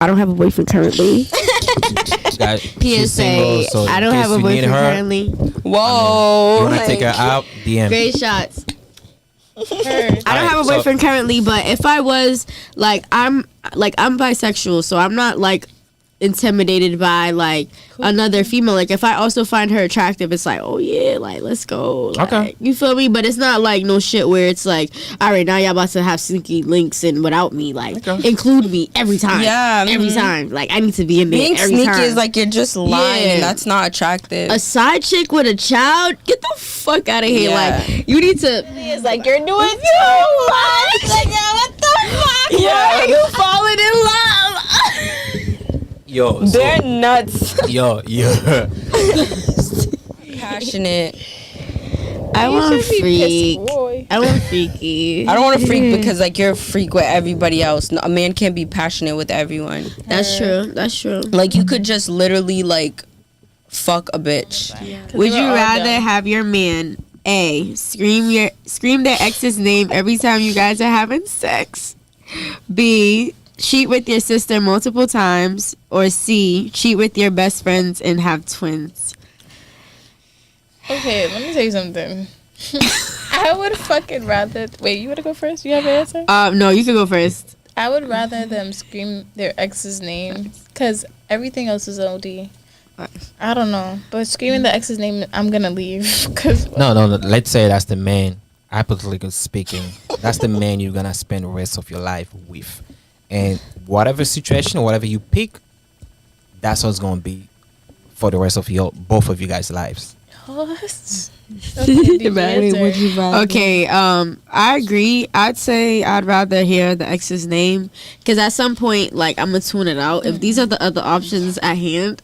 I don't have a boyfriend currently. She's single, PSA. so I don't in have case a you need boyfriend her, currently. Whoa. you want to take her out? DM. Great shots. I don't Alright, have a boyfriend currently, but if I was I'm bisexual, so I'm not like intimidated by like another female. Like if I also find her attractive, it's like, oh yeah, like let's go. Like, Okay. you feel me? But it's not like no shit where it's like, all right, now y'all about to have sneaky links and without me, like include me every time. Yeah, every time. Like I need to be in there. Being every sneaky time. is like you're just lying. Yeah. That's not attractive. A side chick with a child, get the fuck out of here. Yeah. Like you need to. It's like you're doing too much. Like, yeah, what the fuck? Why are you falling in love? Yo, They're nuts. yo. Passionate. I want should be freak. pissed, boy. I want freaky. I don't want to freak because like you're a freak with everybody else. No, a man can't be passionate with everyone. That's true. That's true. Like you could just literally like fuck a bitch. Would you rather have your man A scream their ex's name every time you guys are having sex, B cheat with your sister multiple times, or C cheat with your best friends and have twins? Okay, let me tell you something. I would fucking rather. Wait, you want to go first? You have an answer? No, you can go first. I would rather them scream their ex's name because everything else is OD. I don't know, but screaming the ex's name, I'm gonna leave. Cause No. Let's say that's the man. Hypothetically speaking, that's the man you're gonna spend the rest of your life with, and whatever situation, whatever you pick, that's what's gonna be for the rest of both of you guys' lives. what? Okay, I agree. I'd say I'd rather hear the ex's name because at some point, like, I'm gonna tune it out. If these are the other options at hand,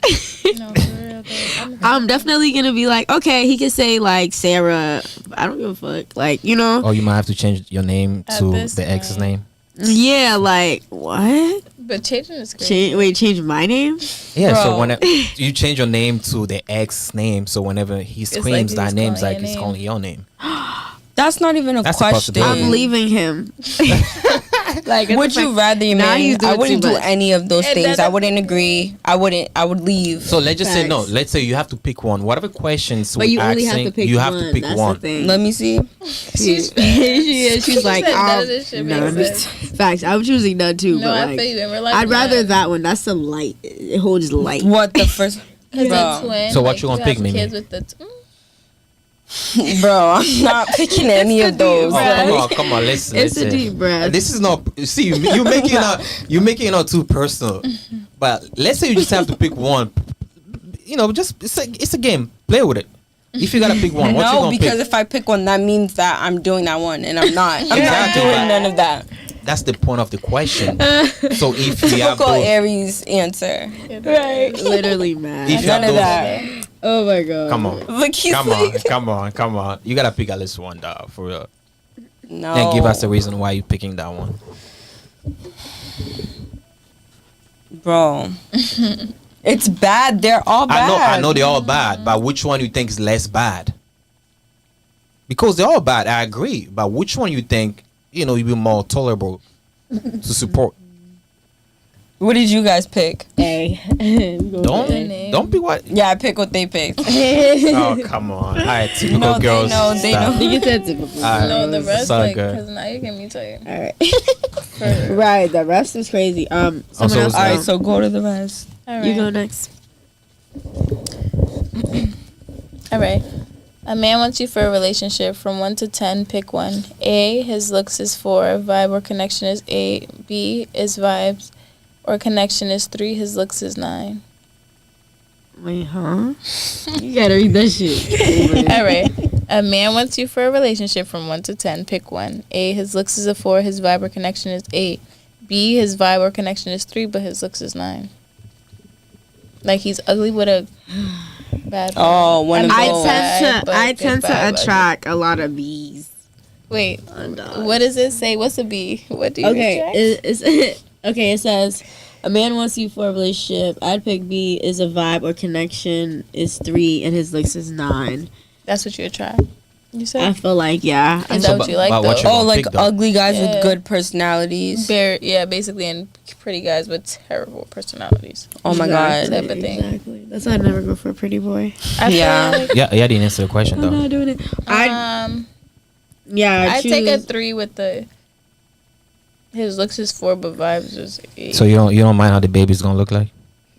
No, for real, though. I'm definitely gonna be like, okay, he can say like Sarah. I don't give a fuck. Like, you know, Or you might have to change your name At to this the ex's point. name. yeah, like what? But changing is crazy. Change my name? Yeah, so Bro. whenever you change your name to the ex's name, so whenever he like screams he's that name's calling like your he's name. calling your name. That's not even a That's a question. possibility. I'm leaving him. Like, Would you rather your Nah, man? he's doing I wouldn't too do much. any of those It things. I doesn't- wouldn't agree. I would leave. So let's just say no. Facts. Let's say you have to pick one. Whatever questions But we you only asking, have to pick you one. have to pick That's one. the thing. Let me see. She's like, said none of this shit none. makes sense. Facts. I'm choosing none too. No, but I like, feel you. In real life, I'd rather not. that one. That's the light. It holds light. What the first? Cause Bro. a twin. So what like, you gonna have pick, Mimi? Kids with the Bro, I'm not picking any of those. Oh, come on, listen. It's a deep breath. This is not. See, you making it too personal. But let's say you just have to pick one. You know, just it's a game. Play with it. If you gotta pick one, what you No, gonna because pick? if I pick one, that means that I'm doing that one, and I'm not. I'm not Exactly. doing none of that. That's the point of the question. So if we have Typical both, Aries answer. right. Literally mad. if you None have of those, that. Oh my god. come on, Look, he's come like, on, come on. You gotta pick at least one, dog, for real. no. And give us the reason why you picking that one. Bro. It's bad. They're all bad. I know they're all bad, but which one you think is less bad? Because they're all bad, I agree. But which one you think, you know, you'd be more tolerable to support? What did you guys pick? Hey. Don't be what? Yeah, I pick what they picked. Oh, come on. All right, typical No, they girls. know, they stop. know. You said typical. Alright. No, the rest, So like, good. because now you get me tired. All right. Right. The rest is crazy. Someone Also, else. All right, Go. so go to the rest. All right. You go next. All right. A man wants you for a relationship from 1 to 10. Pick one. A, his looks is 4. Vibe or connection is 8. B, is vibes or connection is 3. His looks is 9. Wait, huh? You gotta read that shit. All right. A man wants you for a relationship from 1 to 10. Pick one. A, his looks is a 4. His vibe or connection is 8. B, his vibe or connection is 3, but his looks is 9. Like he's ugly with a bad. Oh, one of I those. tend to attract a lot of bees. Wait, what does it say? What's a B? What do you attract? Okay, it says a man wants you for a relationship. I'd pick B is a vibe or connection is 3 and his looks is 9. That's what you attract. You I said. feel like, yeah. Is that what you like but what though? you Oh, gonna like pick, though? ugly guys Yeah. with good personalities. Yeah, basically, and pretty guys with terrible personalities. Oh my Exactly, god. Type of thing. Exactly. That's why I never go for a pretty boy. I feel Yeah. like, Yeah, didn't answer the question I'm though. not doing it. I take a 3 with the. His looks is 4, but vibes is 8. So you don't mind how the baby's gonna look like?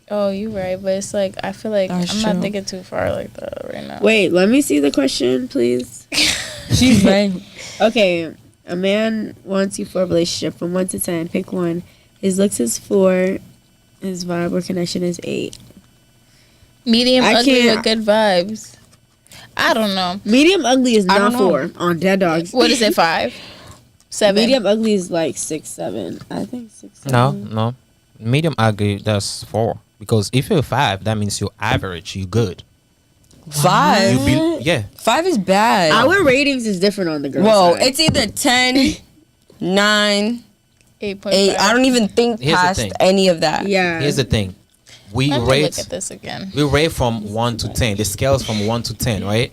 Oh, you right, but it's like I feel like That's I'm not true. thinking too far like that right now. Wait, let me see the question, please. She's right. Okay, a man wants you for a relationship from 1 to 10. Pick one. His looks is 4. His vibe or connection is 8. Medium I ugly can't- with good vibes. I don't know. Medium ugly is I not don't know. 4 on Dead Dogs. What is it? 5, 7. Medium ugly is like 6, 7. I think 6, 7. No. Medium ugly, that's 4. Because if you're 5, that means you're average. You good. 5. You be, yeah. 5 is bad. Our ratings is different on the girl Whoa, side. it's either 10, 9, 8.5. 8. I don't even think Here's the past thing. any of that. Yeah. Here's the thing. We Let me rate look at this again. we rate from 1 to 10. The scale's from 1 to 10, right?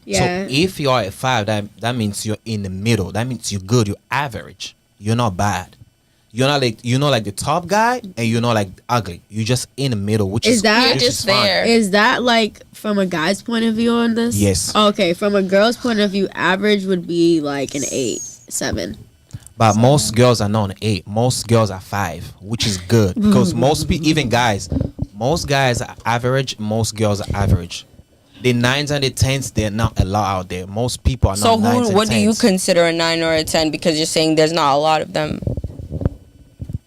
Yeah. So if you are at 5, that means you're in the middle. That means you're good. You're average. You're not bad. You're not like the top guy, and you're not like ugly. You're just in the middle, which Is is that- You're which just is fine. there. Is that like from a guy's point of view on this? Yes. Okay, from a girl's point of view, average would be like an 8, 7. But most girls are not an 8. Most girls are 5, which is good because most even guys, most guys are average. Most girls are average. The 9s and the 10s, they're not a lot out there. Most people are So not 9s and what do you 10s. consider a 9 or a 10? Because you're saying there's not a lot of them.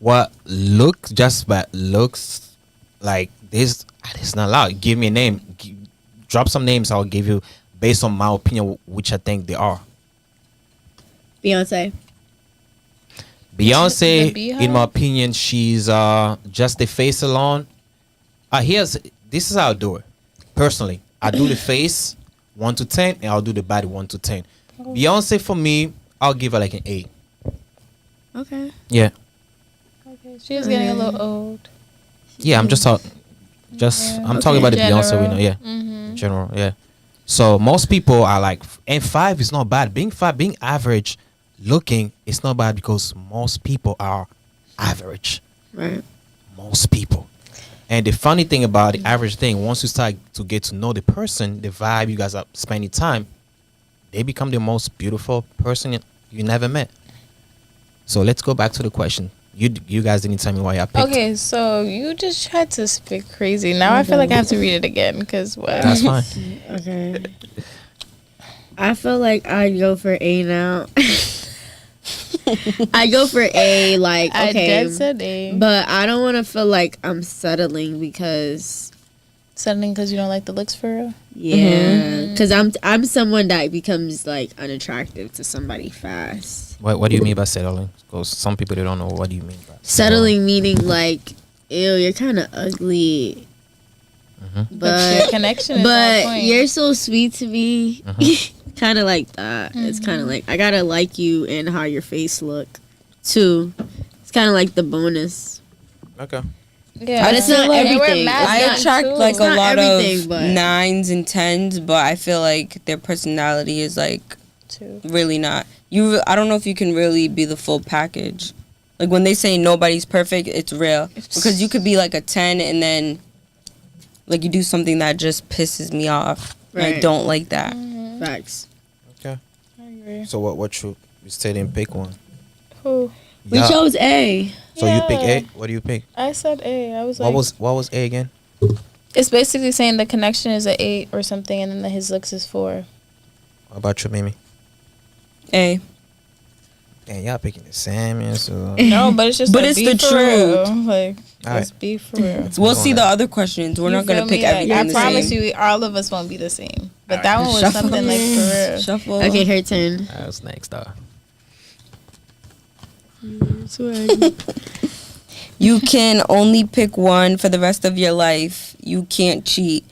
What looks like this? It's not allowed. Give me a name. Drop some names. I'll give you based on my opinion, which I think they are. Beyonce. Beyonce, The Beehive? in my opinion, she's just the face alone. This is how I do it. Personally, I do the face 1 to 10, and I'll do the body 1 to 10. Beyonce, for me, I'll give her like an 8. Okay. Yeah, Okay, she is getting a little old. yeah. I'm just talking. I'm talking about the Beyonce we know. Yeah, Mm-hmm. in general. Yeah. So most people are like, and 5 is not bad. Being average looking, it's not bad because most people are average. Right. Most people. And the funny thing about the average thing, once you start to get to know the person, the vibe, you guys are spending time, they become the most beautiful person you never met. So let's go back to the question. You guys didn't tell me why I picked. Okay, so you just tried to speak crazy. Now I feel like I have to read it again because what? That's fine. Okay. I feel like I'd go for A now. I go for A, like, I okay. dead said A. But I don't want to feel like I'm settling because, Settling because you don't like the looks for real? yeah, because I'm someone that becomes like unattractive to somebody fast. What do you mean by settling? Because some people they don't know what do you mean by Settling meaning like, ew, you're kind of ugly, But your but connection is on point. you're so sweet to me. Kind of like that. It's kind of like I gotta like you and how your face look too. It's kind of like the bonus. Okay. Yeah. But it's not feel like- And we're everything. masculine, I attract too. like It's a not lot everything, of but- 9s and 10s, but I feel like their personality is like Too. really not. I don't know if you can really be the full package. Like when they say nobody's perfect, it's real because you could be like a 10 and then like you do something that just pisses me off. And I Right. don't like that. Facts. Okay. I agree. So what you still didn't pick one? Who? We chose A. So you pick Yeah. A. What do you pick? I said A. I was like, What was A again? it's basically saying the connection is an 8 or something, and then his looks is 4. What about you, Mimi? A. Damn, y'all picking the same answer. No, but it's just. But like, it's be the for truth. real. Like, All let's be for real. We'll move see on the then. other questions. We're You not gonna feel pick me? Like, everything I the promise same. you, all of us won't be the same. But All that right. one was Shuffle. something like for real. Shuffle. Okay, her turn. That was next, though. You can only pick one for the rest of your life. You can't cheat,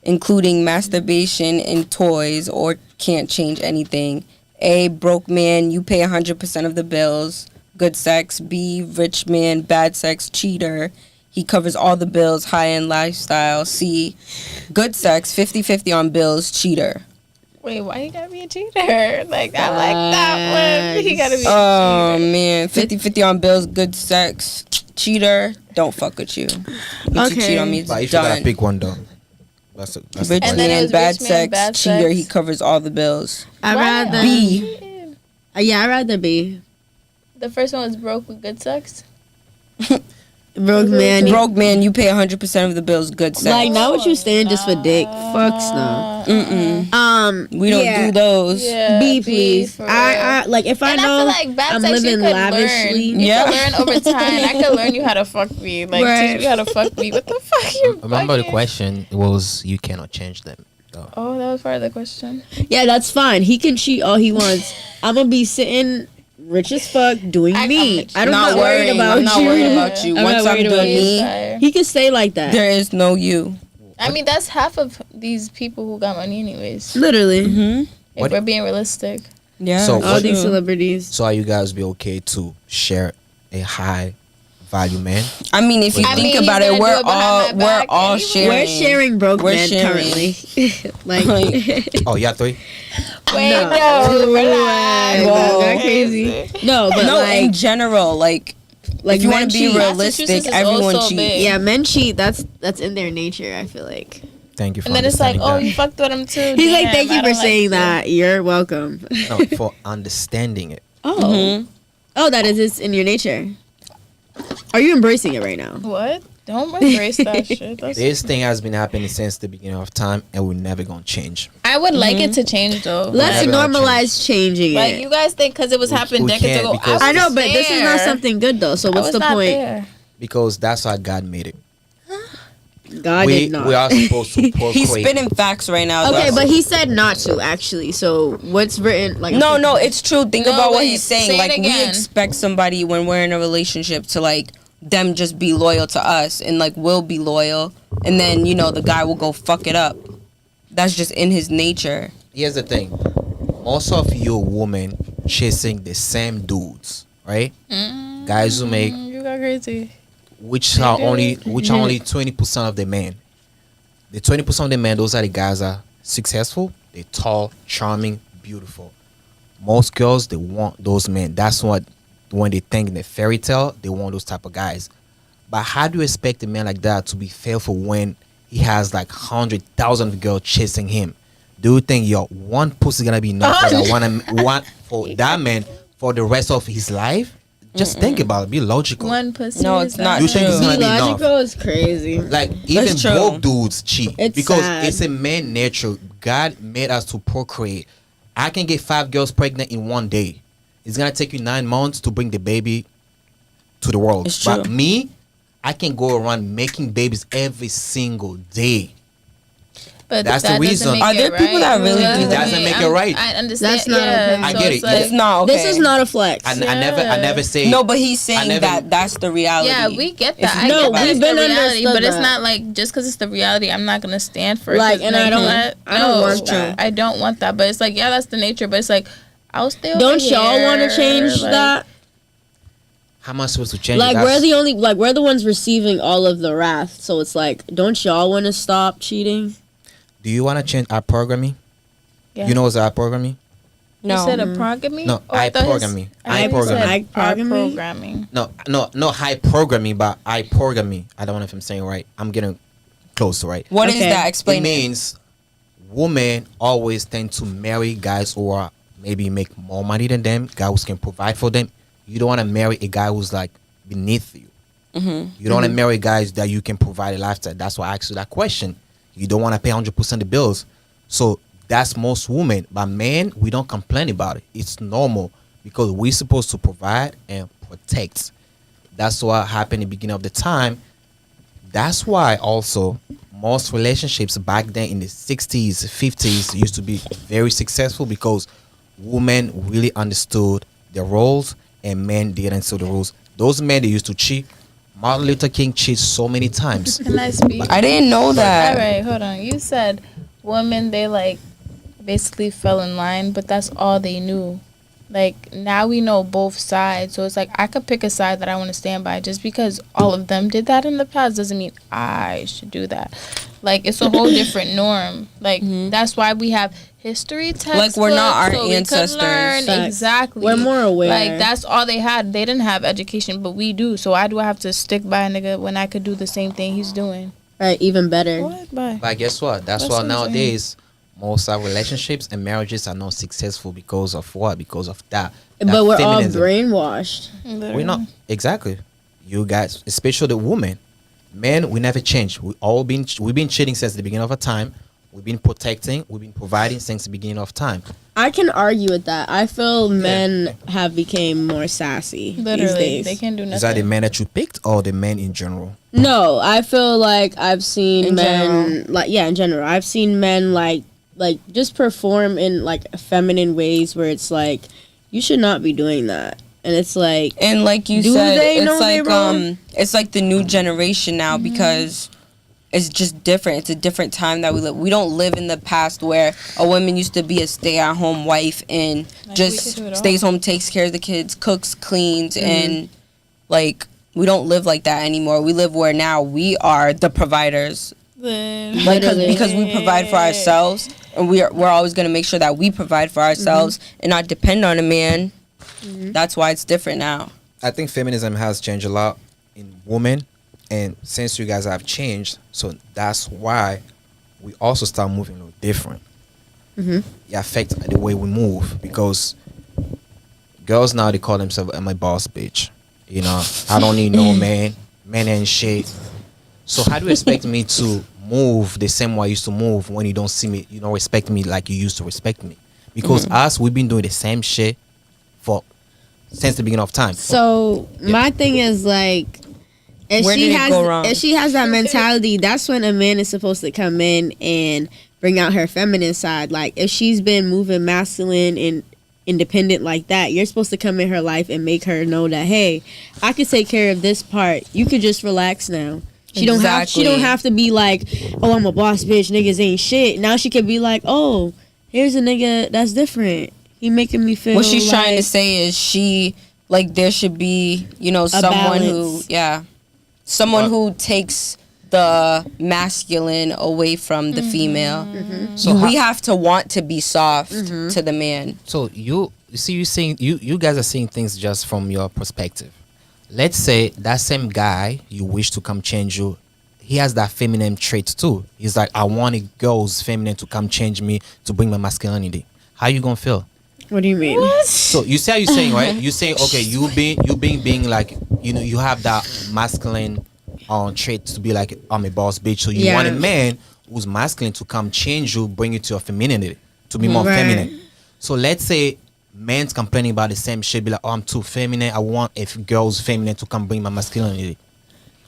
including masturbation and toys, or can't change anything. A, broke man, you pay 100% of the bills. Good sex. B, rich man, bad sex, cheater. He covers all the bills, high-end lifestyle. C, good sex, 50-50 on bills, cheater. Wait, why you gotta be a cheater? Like, I like that one. He gotta be a cheater. Oh man, 50-50 on bills, good sex. Cheater, don't fuck with you. Once you cheat on me, it's But if you gotta done. pick one though, that's the Rich And then it man, was bad rich man, sex. bad Cheater, sex. he covers all the bills. I'd Why? rather B. Yeah, I'd rather be The first one was broke with good sex. broke man. Broke man, you pay 100% of the bills, good sex. Like, not what you stand just for dick. Fucks no. We don't do those. Yeah, B, please. for real. I like if I And know I feel like bad I'm sex, living you could lavishly. learn. You Yeah. could learn over time. I could learn you how to fuck me. Like, Right. teach me how to fuck me. What the fuck you Remember the fucking- question was you cannot change them. Though. Oh, that was part of the question. Yeah, that's fine. He can cheat all he wants. I'm gonna be sitting rich as fuck doing I'm me. rich. I'm Not not worried worrying. about I'm not you. worried about you. I'm Once not I'm worried about doing you. me, Fire. He could stay like that. there is no you. I mean, that's half of these people who got money anyways. Literally. If What- we're being realistic. Yeah. So All what- these celebrities. So are you guys be okay to share a high value man? I mean, if you I think mean, about he's it, gonna do we're it behind my all back anyway. sharing. We're sharing broke We're men sharing. currently. like, Oh, yeah, three. Wait, No. no, relax. Whoa. That's crazy. No, but No, in like, general, like like if you want men to be cheat. realistic, Massachusetts is everyone also cheats. big. Yeah, men cheat. That's in their nature. I feel like. Thank you for And then it's like, understanding oh, you that. fucked with him too. He's like, Damn, thank you I for don't like saying you." that. You're welcome. No, for understanding it. Oh, oh, that is it's in your nature. Are you embracing it right now? What? Don't embrace that shit. That's This thing has been happening since the beginning of time, and we're never gonna change. I would like it to change though. Let's Yeah, but normalize changing Like it. you guys think because it was happening we decades can't ago. because- I know, was but this is not there. something good though. So I what's was the not point? there. Because that's how God made it. God we did not. we are supposed to procreate. He's spitting facts right now. Okay, That's- but he said not to actually. So what's written? Like no, it's true. Think No, about what wait, he's saying. say it Like we again. expect somebody when we're in a relationship to like them just be loyal to us and like we'll be loyal, and then the guy will go fuck it up. That's just in his nature. Here's the thing: most of you women chasing the same dudes, right? Guys who make You got crazy. which are only 20% of the men. The 20% of the men, those are the guys that are successful. They're tall, charming, beautiful. Most girls they want those men. That's what when they think in the fairy tale, they want those type of guys. But how do you expect a man like that to be faithful when he has like 100,000 girls chasing him? Do you think your one pussy gonna be enough for that one for that man for the rest of his life? Just think about it. Be logical. One pussy. No, is it's not You think it's true. gonna Be be enough? logical is crazy. Like even true. broke dudes cheat It's because sad. it's a man nature. God made us to procreate. I can get 5 girls pregnant in one day. It's gonna take you 9 months to bring the baby to the world. It's But true. me, I can go around making babies every single day. But That's that the doesn't reason. make Are it there people right. that really It do that? Doesn't make it right. I understand. That's not yeah, okay. I so get it's it. like- It's not okay. This is not a flex. I never say No, but he's saying never- that that's the reality. Yeah, we get If that. you I think get about that it. it's We've the been reality, understood but it's that. not like just because it's the reality, I'm not gonna stand for it. Like, 'cause, and I don't- what? I don't No, want that. I don't want that. But it's like, yeah, that's the nature. But it's like, I'll stay over Don't y'all here, want to change like- that? how am I supposed to change Like it? we're the ones receiving all of the wrath. So it's like, don't y'all want to stop cheating? Do you want to change our programming? Yeah. You know what's our programming? You said Mm-hmm. a programming? No, Oh, I thought his- programming. I I thought you said programming. I our programming? programming. No, high programming, but I programming. I don't know if I'm saying it right. I'm getting close, right? What is Okay. that? It Explain it. means women always tend to marry guys who are maybe make more money than them, guys who can provide for them. You don't want to marry a guy who's like beneath you. You don't want to marry guys that you can provide a lifestyle. That's why I asked you that question. You don't want to pay 100% the bills. So that's most women. But men, we don't complain about it. It's normal because we're supposed to provide and protect. That's what happened in the beginning of the time. That's why also most relationships back then in the 60s, 50s used to be very successful because women really understood the roles and men didn't understand the rules. Those men, they used to cheat. Martin Luther King cheated so many times. Can I speak? I didn't know that. All right, hold on. You said women, they like basically fell in line, but that's all they knew. Like, now we know both sides. So it's like, I could pick a side that I want to stand by. Just because all of them did that in the past doesn't mean I should do that. Like, it's a whole different norm. Like, that's why we have history textbooks. Like, we're not our so ancestors. We could learn. Facts. Exactly. We're more aware. Like, that's all they had. They didn't have education, but we do. So why do I have to stick by a nigga when I could do the same thing he's doing? Right, even better. What? Bye. But guess what? That's That's why what I'm nowadays most of relationships and marriages are not successful because of what? Because of that. But we're all feminism. brainwashed. We're not exactly. You guys, especially the women, men, we never change. We've been cheating since the beginning of our time. We've been protecting. We've been providing since the beginning of time. I can argue with that. I feel men have became more sassy these Literally, days. they can't do nothing. Is that the men that you picked or the men in general? No, I feel like I've seen In men general. like in general. I've seen men like just perform in like feminine ways where it's like you should not be doing that. And it's like, And like you Do said, they know it's they're like wrong? it's like the new generation now because it's just different. It's a different time that we live. We don't live in the past where a woman used to be a stay-at-home wife and Like, we could just do it all. stays home, takes care of the kids, cooks, cleans, and like we don't live like that anymore. We live where now we are the providers. Like Literally. because we provide for ourselves, and we're always gonna make sure that we provide for ourselves and not depend on a man. That's why it's different now. I think feminism has changed a lot in women, and since you guys have changed, so that's why we also start moving a little different. It affects the way we move because girls now they call themselves my boss bitch. You know, I don't need no man. Man ain't shit. So how do you expect me to move the same way I used to move when you don't see me, you don't respect me like you used to respect me? Because us, we've been doing the same shit for since the beginning of time. so my thing is like, Where did it go wrong? if she has that mentality, that's when a man is supposed to come in and bring out her feminine side. Like if she's been moving masculine and independent like that, you're supposed to come in her life and make her know that, hey, I could take care of this part. You could just relax now. She don't have to be like, oh, I'm a boss bitch, niggas ain't shit. Now she could be like, oh, here's a nigga that's different. He making me feel What she's trying to like- say is there should be, someone balance. someone who takes the masculine away from the female. So We have to want to be soft to the man. So you see, you guys are seeing things just from your perspective. Let's say that same guy you wish to come change you, he has that feminine trait too. He's like, I want a girl's feminine to come change me to bring my masculinity. How you gonna feel? What do you mean? So you say how you saying, right? You saying, okay, you being like, you have that masculine trait to be like, I'm a boss bitch. So you want a man who's masculine to come change you, bring you to your femininity, to be more Right. feminine. So let's say men's complaining about the same shit, be like, oh, I'm too feminine. I want a girl's feminine to come bring my masculinity.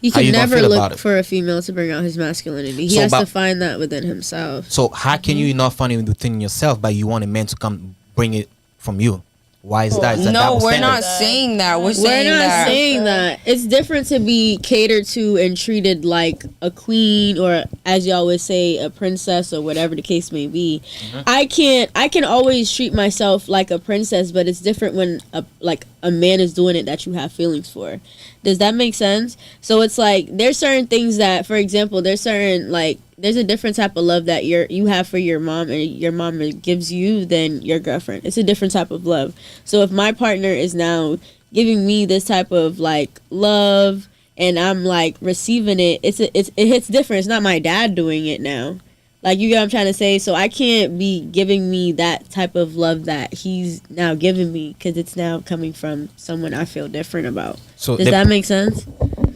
He How can you gonna never feel about look it? for a female to bring out his masculinity. He So has to about- find that within himself. So how can you not find it within yourself, but you want a man to come bring it from you? Why is that? Is that No, double we're standard? not saying that. We're We're saying not that. saying that. It's different to be catered to and treated like a queen, or as you always say, a princess, or whatever the case may be. I can always treat myself like a princess, but it's different when a man is doing it that you have feelings for. Does that make sense? So it's like there's certain things that, for example, there's a different type of love that you have for your mom and your mom gives you than your girlfriend. It's a different type of love. So if my partner is now giving me this type of like love and I'm like receiving it, it hits different. It's not my dad doing it now. Like, you get what I'm trying to say? So I can't be giving me that type of love that he's now giving me because it's now coming from someone I feel different about. So Does that make sense?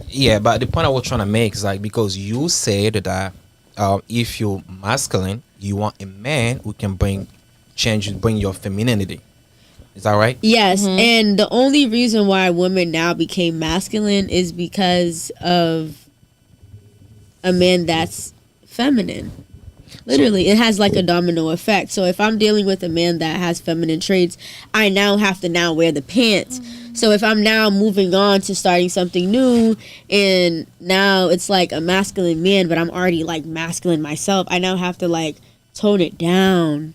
Yeah, but the point I was trying to make is like, because you said that if you're masculine, you want a man who can bring your femininity. Is that right? Yes, and the only reason why women now became masculine is because of a man that's feminine. Literally, it has like a domino effect. So if I'm dealing with a man that has feminine traits, I now have to now wear the pants. So if I'm now moving on to starting something new, and now it's like a masculine man, but I'm already like masculine myself, I now have to like tone it down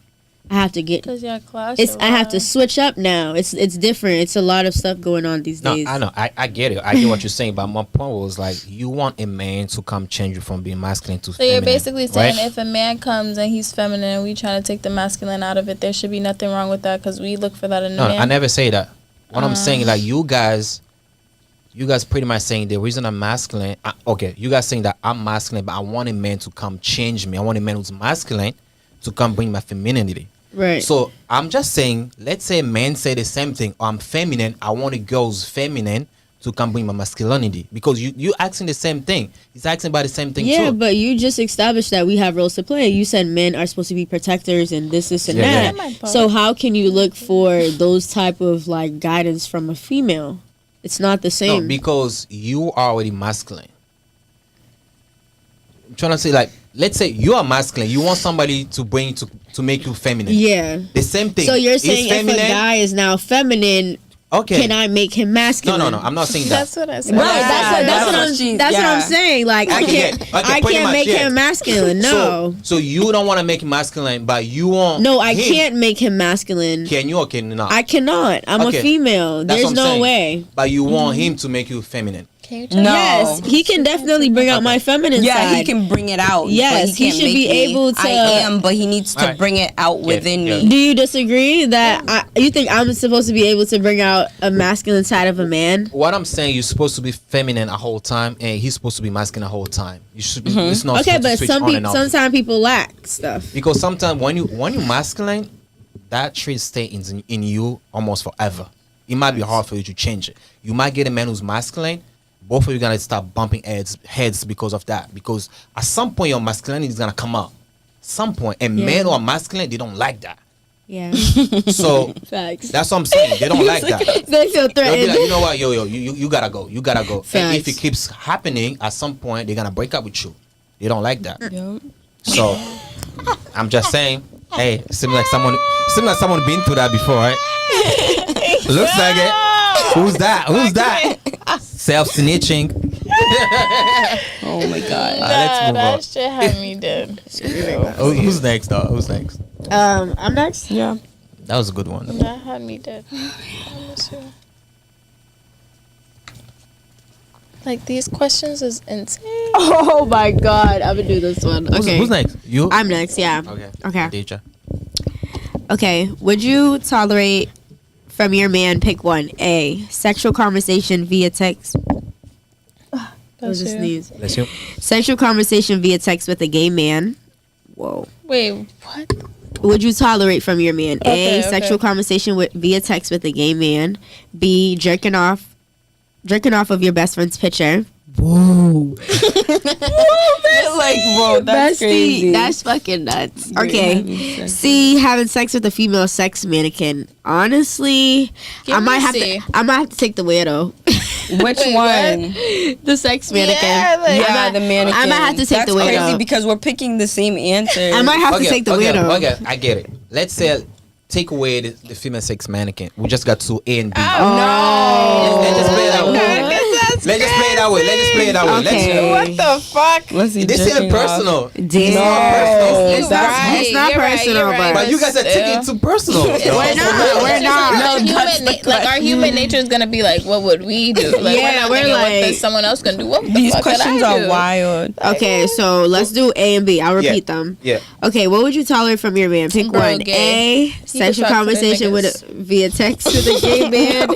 I have to get. Because your class. I have to switch up now. It's different. It's a lot of stuff going on these No, days. I know. I get it. I get what you're saying. But my point was like, you want a man to come change you from being masculine to So feminine. you're basically saying right? if a man comes and he's feminine and we trying to take the masculine out of it, there should be nothing wrong with that because we look for that in a No, man. I never say that. What I'm saying, like, you guys pretty much saying the reason I'm masculine. Okay, you guys saying that I'm masculine, but I want a man to come change me. I want a man who's masculine to come bring my femininity. Right. So I'm just saying, let's say men say the same thing. Or I'm feminine. I want a girl who's feminine to come bring my masculinity, because you asking the same thing. He's asking about the same thing Yeah, too. but you just established that we have roles to play. You said men are supposed to be protectors and this, and Yeah, that. yeah. So how can you look for those type of like guidance from a female? It's not the No, same. because you are already masculine. I'm trying to say, like, let's say you are masculine. You want somebody to bring to make you feminine. Yeah. The same thing. So you're He's saying if a guy is now feminine, okay. can I make him masculine? No. I'm not saying that. That's what I said. Right, Yeah, that's what I'm saying. Like I Okay, can't, yeah. Okay, I pretty can't much, make yeah. him masculine. No, So you don't want to make him masculine, but you want. no, I him. can't make him masculine. Can you or can you not? I cannot. I'm Okay. a female. That's There's what I'm no saying. way. But you want him to make you feminine. Can you No. Yes, he can definitely bring out my feminine Yeah, side. he can bring it out. Yes, but he can't should make be me. able to- I am, but he needs to Alright. bring it out within yeah. me. Do you disagree that you think I'm supposed to be able to bring out a masculine side of a man? What I'm saying, you're supposed to be feminine a whole time, and he's supposed to be masculine a whole time. You should be. It's not Okay, supposed to but switch some on and people, off. sometimes people lack stuff. Because sometimes when you're masculine, that trait stays in you almost forever. It might be hard for you to change it. You might get a man who's masculine. Both of you gonna start bumping heads because of that. Because at some point your masculinity is gonna come out. Some point, and Yeah. men who are masculine, they don't like that. Yeah, So facts. that's what I'm saying. They don't like that. They feel They'll be threatened. like, you know what, you gotta go. You gotta go. And if Facts. it keeps happening, at some point they're gonna break up with you. They don't like that. Yup. So I'm just saying, hey, seems like someone been through that before, right? Looks like it. Who's that? Self-snitching. Oh my god. Let's move that on. shit had me dead. Who's next, though? Who's next? I'm next. Yeah. That was a good one. That had me dead. I miss you. Like, these questions is insane. Oh my god, I'm gonna do this one. Okay, Who's next? You? I'm next. Yeah. Okay. Okay. Deja. Okay. Would you tolerate from your man? Pick one. A. Sexual conversation via text. That was a sneeze. Bless you. Sexual conversation via text with a gay man. Whoa. Wait, what? Would you tolerate from your man? Okay, A. Sexual conversation via text with a gay man. B. Jerking off of your best friend's picture. Whoa. Like, bro, that's Bestie, crazy. that's fucking nuts. You're Okay. having sex. C. Having sex with a female sex mannequin. Honestly, Give I me might C. have to take the weirdo. Which Wait, one? The sex mannequin. Yeah, like- Yeah, the mannequin. I might have to take That's the crazy weirdo. because we're picking the same answer. I might have to take the weirdo. Okay, I get it. Let's say take away the female sex mannequin. We just got two A and B. Oh. Let's just play it that way. Okay. Let's just play it that way. Let's just play it that way. Okay. Let's, What the fuck? Let's see. this isn't personal. Damn. It's not personal. It's not, Right, it's not you're right, personal, you're right. But you guys are taking it too personal. We're not. We're not. Our No, that's human, the like our human nature is gonna be like, what would we do? Like, Yeah, we're not we're thinking what like- someone else gonna do. What the These fuck could questions I are do? wild. Okay, so let's do A and B. I'll repeat them. Yeah. Okay, what would you tolerate from your man? Pick Girl, one. gay. A. Sexual talk to the conversation niggas. via text with a gay man.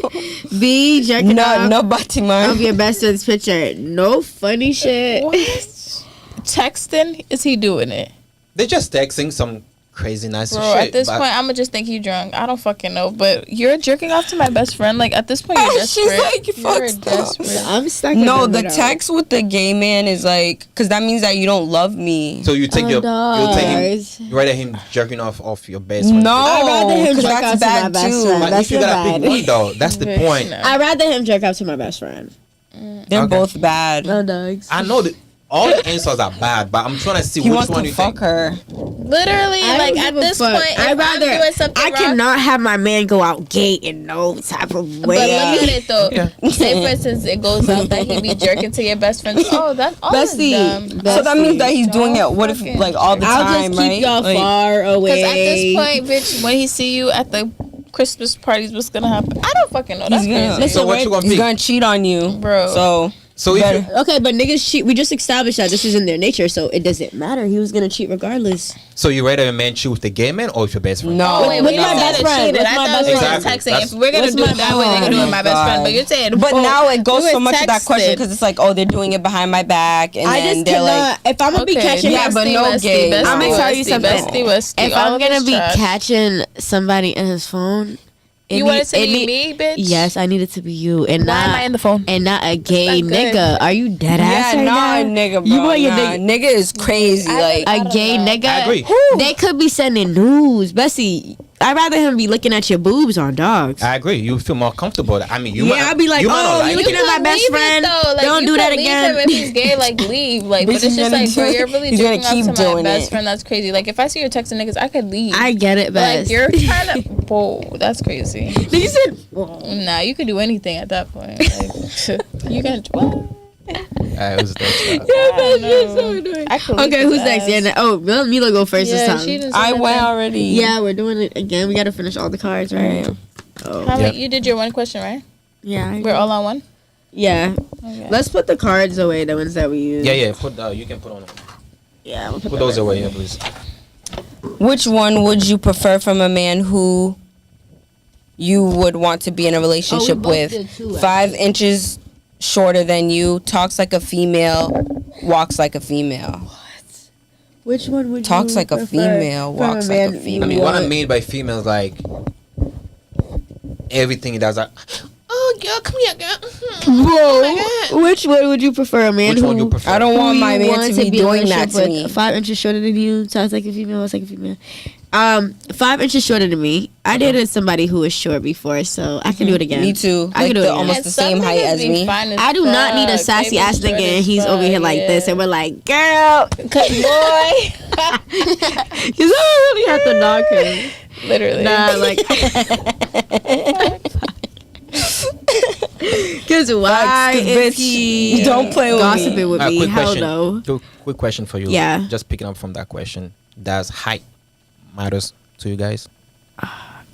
B. Jerking No, off no, Batiman. of your best friend's picture. No funny shit. What? Texting? Is he doing it? They're just texting some crazy nice Bro, shit. at this but point, I'm gonna just think he drunk. I don't fucking know. But you're jerking off to my best friend. Like, at this point, you're She's desperate. like, You're fuck, stop. desperate. I'm stuck. No, in the middle. text with the gay man is like, because that means that you don't love me. so you take you take does. him, you rather him jerking off your best friend. No, I'd rather him 'cause jerk that's out to my bad best too. friend. But That's if you the gotta pick vibe. one though, that's the point. No. I'd rather him jerk out to my best friend. They're Okay. both bad. No dogs. I know that. all the answers are bad, but I'm trying to see He which wants one to you fuck think. her. Literally, I like don't at give a this fuck. point, if I'd rather. I'm doing something I wrong, cannot have my man go out gay in no type of way. But look at it though. Okay. Say for instance, it goes out that he be jerking to your best friend. Oh, that's all Bestie. dumb. So that means that he's doing it. Don't What if fucking like all the I'll time, just keep right? y'all Like, far away. Because at this point, bitch, when he see you at the Christmas parties, what's gonna happen? I don't fucking know. That's He's gonna, crazy. So what you gonna he's pick? gonna cheat on you, Bro. So if you, Okay, but niggas cheat. We just established that this is in their nature, so it doesn't matter. He was gonna cheat regardless. so you rather a man cheat with the gay man or with your best friend? No. Oh, wait, With we my not best saying friend. cheated. With I my thought we best were friend. texting. That's- If we're gonna With do my it that way, they can do it with my Oh, best friend. God. But you're saying, But oh, now it goes we so were much to that question texting. because it's like, oh, they're doing it behind my back, and I then just they're cannot. like, If I'm gonna be catching, Yeah, but no gay. I'm gonna tell you something. Bestie, if all I'm of gonna this be trash. catching somebody in his phone, You want it to be me, bitch? Yes, I need it to be you, and Why not am I in the phone? and not a gay That's good. nigga. Are you dead ass yeah, right nah, now? nigga, bro. You want your nah, nigga is crazy. Like, I a don't gay know. nigga? I agree. They could be sending news, Bessie. I'd rather him be looking at your boobs on dogs. I agree. You feel more comfortable. I mean, you Yeah, might, I'd be like, you might not oh, like you it. looking at my could best leave it, friend. though. Like, Don't you do that could leave again. him if he's gay, like leave. Like, but Bitch, it's he's just gonna like, bro, do- you're really he's gonna jerking off keep to my doing best it. friend. That's crazy. Like, if I see you're texting niggas, I could leave. I get it, But, like, best. you're trying to. Whoa, that's crazy. You said, Nah, you could do anything at that point. Like, you can. What? It was that. yeah, best, you're so annoying. I could Okay, leave who's his next? ass. Yeah, oh, let Mila go first this Yeah, time. she didn't say I nothing. went already. Yeah, we're doing it again. We gotta finish all the cards, right? Right. Oh, How Yeah. many? You did your one question, right? yeah. We're all on one. Yeah. Okay. Let's put the cards away, the ones that we use. Yeah. Put you can put on. Yeah, we'll Put those away, yeah, please. Which one would you prefer from a man who you would want to be in a relationship both with? did too, 5 inches shorter than you, talks like a female, walks like a female. Which one would Talks you like a prefer female, from walks like a man female. I mean, you what I want? mean by female is like everything he does. Like, oh, girl, come here, girl. Whoa! Which one would you prefer, a man Which who? one you prefer? I don't want who my you man want to be in a doing that relationship to with, me. 5 inches shorter than you, sounds like a female, looks like a female. 5 inches shorter than me. I dated somebody who was short before, so I can do it again. Me too. I Like can do the it again. almost And the some same height niggas as be me. fine as I do not need a fuck. sassy They be ass short nigga, and as he's over here fuck, like yeah. this, and we're like, girl, Cause boy, you don't really have to knock him. literally. Nah, like, cause why 'cause is bitch, he you don't play with me. gossiping with me? quick Hell question. no. Quick question for you. Yeah. Just picking up from that question. Does height matters to you guys?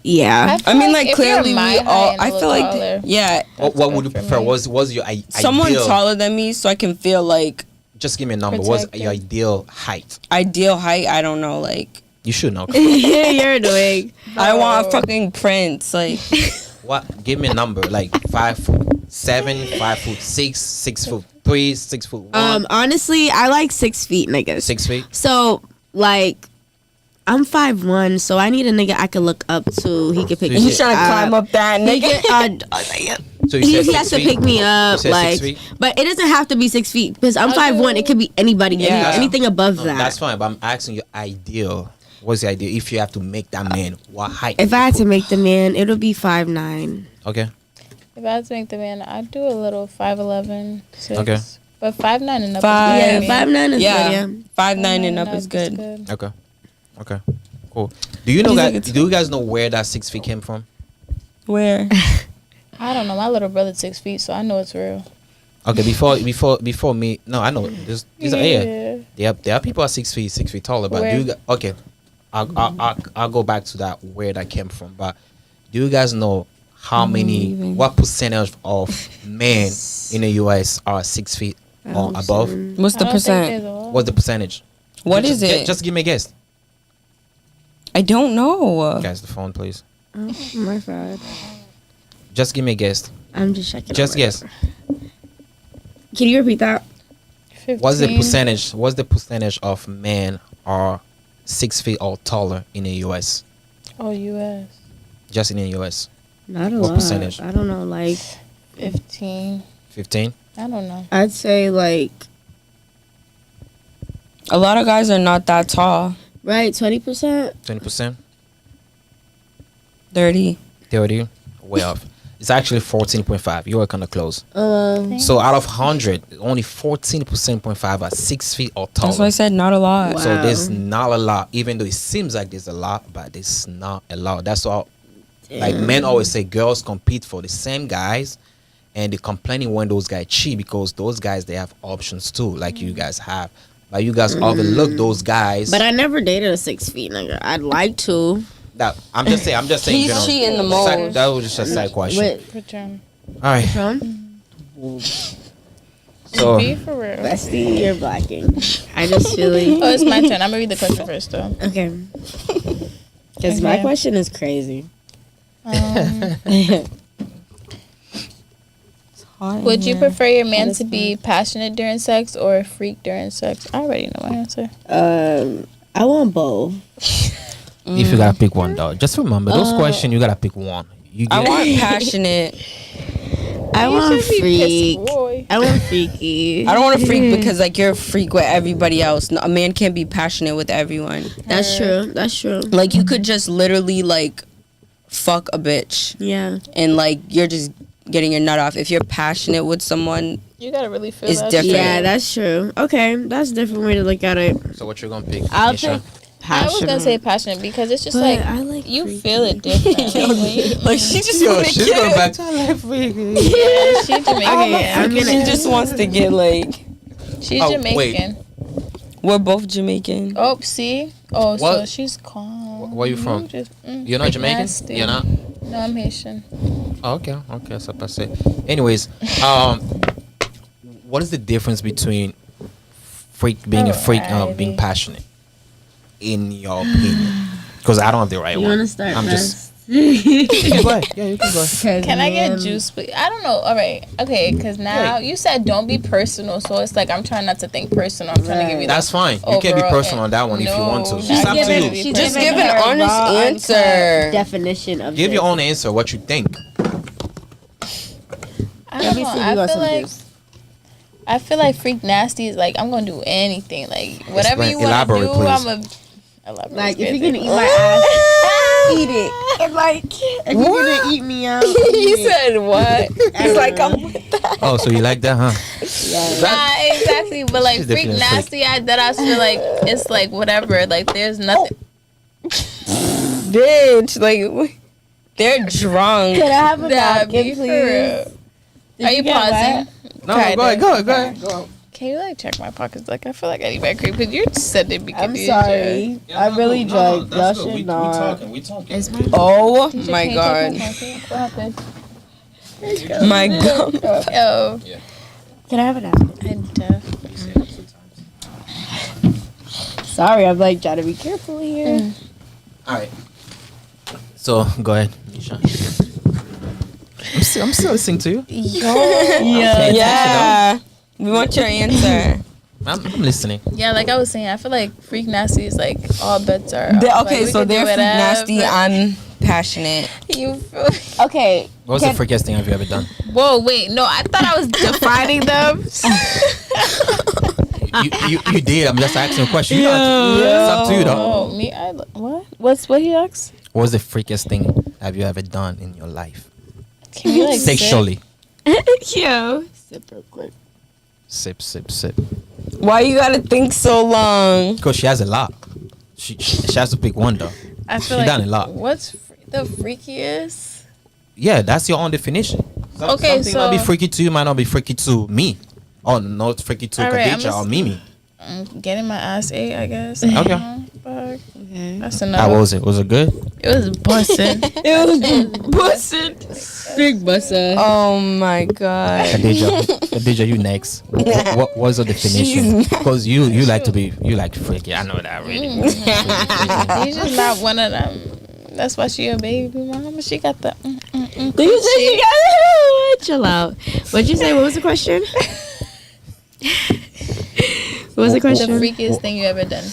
Yeah. I mean, like, clearly we all. I feel like, taller. yeah, What would you for prefer? me. Was your someone ideal? taller than me, so I can feel like Just give me a number. What's Protected. your ideal height? ideal height. I don't know, like You should know. You're annoying. I want a fucking prince, like. What? Give me a number. Like 5'7", 5'6", 6'3", 6'1", Honestly, I like 6 feet niggas. 6 feet. So, like, I'm 5'1", so I need a nigga I can look up to. He can pick You me He's trying to climb up that He, nigga. can, So you he, said he 6 has to feet? pick me up, You said 6 like, feet? but it doesn't have to be 6 feet because I'm 5'1". It could be anybody, Yeah. anything above No, that. that's fine. But I'm asking you ideal. What's the idea? If you have to make that man, what height? If I had to make the man, it'll be 5'9". Okay. If I had to make the man, I'd do a little 5'11", 6. Okay. But 5'9" and up. Five- Yeah, is good. 5'9" is Yeah. good. Yeah. 5'9" and up is good. Okay. Okay. Cool. Do you know He's that? like, it's Do you guys know where that 6 feet came from? Where? I don't know. My little brother's 6 feet, so I know it's real. Okay. Before me. No, I know. These are yeah. There are people at 6 feet taller. But Where? do you? Okay. I'll go back to that where that came from. But do you guys know how many? What percentage of men in the U.S. are 6 feet or above? What's the I don't think percent? there's a lot. What's the percentage? What Just- is it? Just give me a guess. I don't know. Guys, the phone, please. Oh my god. Just give me a guess. I'm just checking. Just over. guess. Can you repeat that? 15. What's the percentage? What's the percentage of men are 6 feet or taller in the U.S.? Oh, U.S. Just in the U.S. Not a What lot. percentage? I don't know. Like, 15. 15. I don't know. I'd say like A lot of guys are not that tall. 20%. 20%. 30. 30. Way off. It's actually 14.5. You were kind of close. So out of 100, only 14.5 are 6 feet or taller. That's why I said not a lot. Wow. So there's not a lot, even though it seems like there's a lot, but there's not a lot. That's all. Like men always say, girls compete for the same guys, and they're complaining when those guys cheat because those guys they have options too, like you guys have. But you guys overlook those guys. But I never dated a 6 feet nigga. I'd like to. That I'm just saying. He's general. cheating the most. That was just a side question. With Return. All right. Trump? So Be for real. Bestie, you're blacking. I just feel like. Oh, it's my turn. I'm gonna read the question first, though. Okay. Because my Okay. question is crazy. Would you prefer your man to be passionate during sex or a freak during sex? I already know my answer. I want both. if you gotta pick one, though, just remember those questions. You gotta pick one. You I get want passionate. I want should be freak. pissed, boy. I want freaky. I don't want to freak because like you're a freak with everybody else. No, a man can't be passionate with everyone. That's true. That's true. Like you could just literally like fuck a bitch Yeah. and like you're just getting your nut off. If you're passionate with someone, You gotta really feel It's that different. shit. Yeah, that's true. Okay, that's a different way to look at it. So what you gonna pick? I'll Nisha? pick I was passionate. gonna say passionate because it's just But like I like you freaky. feel it different. like she just Yo, wanna she's get going it. back to her life. Yeah, she's Jamaican. Okay, I'm She gonna. just wants to get like. She's Oh, Jamaican. We're both Jamaican. Oh, see? Oh, so What? she's calm. Where you from? Just, You're not Jamaican. nasty. You're not. No, I'm Haitian. Oh, okay. So pass it. Anyways, what is the difference between being a freak and being Alrighty. passionate, in your opinion? Because I don't have the right You one. want to start I'm first? just. You can go ahead. Yeah, you can go ahead. Can I get juice, please? I don't know. All right. Okay, because now you said don't be personal. So it's like I'm trying not to think personal. I'm trying to give you That's fine. You can be overall personal on that one if you want to. no, It's not up to giving- you. she's Just giving give an her honest raw, answer. uncut definition of Give this. your own answer. What you think? I Let don't me know. see if I you got feel some like juice. I feel like freak nasty is like I'm gonna do anything. Like whatever Explain- you want to elaborate, do, please. I'm a elaborate. Like, if is you're crazy. gonna eat my ass, eat it. And like, if you're gonna eat me out, He eat it. said what? He's like, I'm with that. Oh, so you like that, huh? Yeah. Nah, exactly. But like She's freak definitely a freak. nasty, I feel like it's like whatever. Like there's nothing. Bitch, like they're drunk. Can I have a Nah, napkin, be for please? real. Are you get pausing? No, Try go ahead. it. Go ahead. Go ahead. Can you like check my pockets? Like I feel like I need my cream because you said it because I'm sorry. I really drunk. Y'all should not. We talking. It's my Oh my god. What happened? My god. Yo, Can I have a napkin? I definitely. Sorry, I'm like trying to be careful here. All right. So go ahead, Nisha. I'm still listening to you. Yeah. We want your answer. I'm listening. Yeah, like I was saying, I feel like freak nasty is like all bets are. off. Okay, Like, we so could do they're freak nasty. whatever. I'm passionate. You feel- Okay. What's the freakiest thing have you ever done? Whoa, wait, no, I thought I was defining them. You did. I'm just asking a question. You know, it's up to you though. Oh, me, what? What he asked? What's the freakiest thing have you ever done in your life? Can you like Sexually. Yo. Sip real quick. Sip. Why you gotta think so long? Because she has a lot. She has to pick one though. I feel She like done a lot. What's the freakiest? Yeah, that's your own definition. Okay, Something might be so- freaky to you, might not be freaky to me. Or not freaky to All right, I'm Khadija just- or Mimi. Getting my ass ate, I guess. Okay. Fuck. Okay. That's How enough. was it? Was it good? It was busting. Big bussa. Oh my god. Khadija, you next. What was the definition? Because you like to be, you like freaky. I know that really. She's just not one of them. That's why she a baby mama. She got the. Do you say you got chill out? What'd you say? What was the question? What was the The question? freakiest thing you ever done.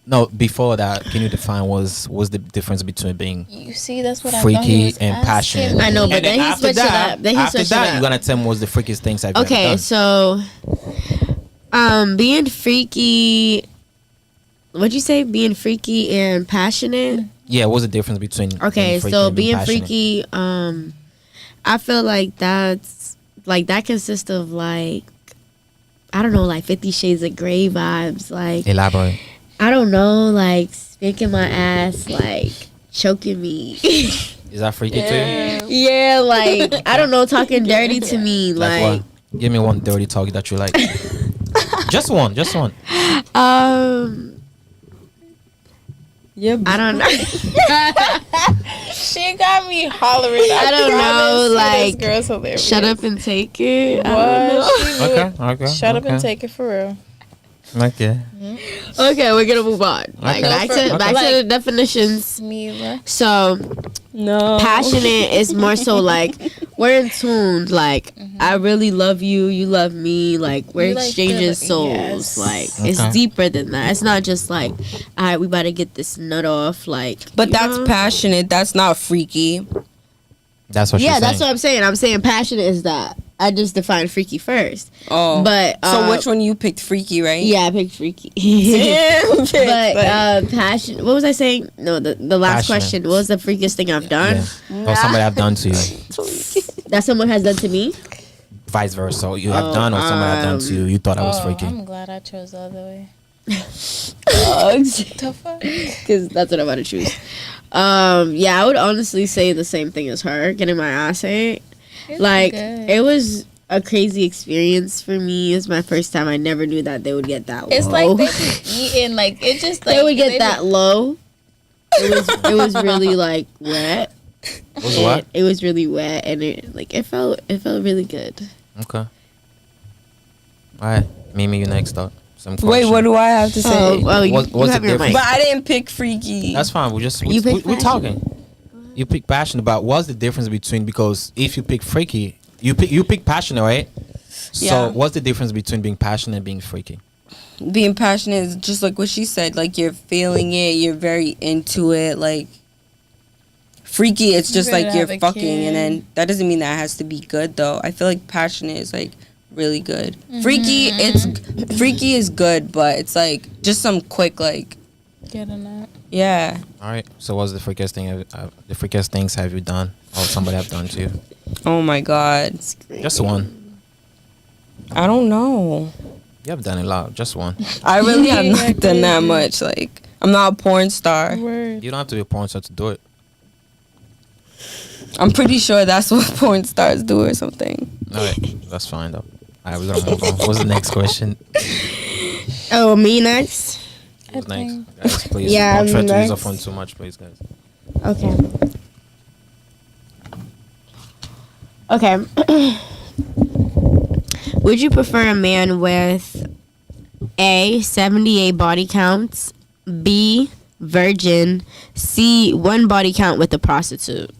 No, before that, can you define what's the difference between being You see, that's what I thought he freaky was and asking passionate? me. I know, but And then he after switched it that, up. Then he after switched that, it you're up. gonna tell me what's the freakiest things I've ever Okay, done. so being freaky. What'd you say? Being freaky and passionate. Yeah, what's the difference between Okay, being freaky so and being being passionate? freaky, I feel like that's like that consists of like I don't know, like 50 Shades of Grey vibes. Like Elaborate. I don't know, like spanking my ass, like choking me. Is that freaky too? Yeah, like I don't know, talking dirty to me, Like like what? Give me one dirty talk that you like. Just one. Yeah, I don't know. She got me hollering. I don't know, like, this girl's hilarious. Shut up and take it. I don't know. Okay. Shut up and take it for real. Okay. Okay, we're gonna move on. Like Okay. back to the definitions. Mila. So no. passionate is more so like we're in tune. Like I really love you, you love me. Like we're You, like, exchanging feel like- souls. yes. Like Okay. it's deeper than that. It's not just like, all right, we about to get this nut off. Like, But you that's know? passionate. That's not freaky. That's what Yeah, she's that's saying. what I'm saying. I'm saying passionate is that. I just defined freaky first. Oh, But so which one you picked? Freaky, right? Yeah, I picked freaky. But But passion. What was I saying? No, the last Passionate. question. What was the freakiest thing I've done? Yeah. Or somebody have done to you. That someone has done to me? Vice versa. You have done or somebody have done to you. You thought I was freaky. I'm glad I chose the other way. Dogs. The fuck? Because that's what I'm about to choose. Yeah, I would honestly say the same thing as her. Getting my ass ate. Like, it was a crazy experience for me. It was my first time. I never knew that they would get that low. It's like they be eating, like, it just, like. they would get that low. It was really, like, wet. Was what? It was really wet, and it felt really good. Okay. Alright. Mimi, you next up. Some wait, question. what do I have to say? Oh, you, What's you the have your difference? mic. But I didn't pick freaky. That's fine. You We're pick passion. talking. You pick passion about what's the difference between, because if you pick freaky, you pick passionate, right? So Yeah. what's the difference between being passionate and being freaky? Being passionate is just like what she said. Like you're feeling it. You're very into it. Like freaky, it's just Ready like to you're have a fucking, kid. and then that doesn't mean that it has to be good though. I feel like passionate is like really good. Freaky, freaky is good, but it's like just some quick like Getting that. yeah. All right. So what's the freakiest thing? The freakiest things have you done, or somebody have done to you? Oh my god, Just one. I don't know. You have done a lot. Just one. I really have Yeah, not done that crazy. much. Like I'm not a porn star. Word. You don't have to be a porn star to do it. I'm pretty sure that's what porn stars do or something. All right. That's fine though. All right, we're gonna move on. What's the next question? Oh, me next? What's next? think- Guys, please. Yeah, Don't try I'm to use next. the phone too much, please, guys. Okay. Would you prefer a man with A, 78 body counts, B, virgin, C, 1 body count with a prostitute?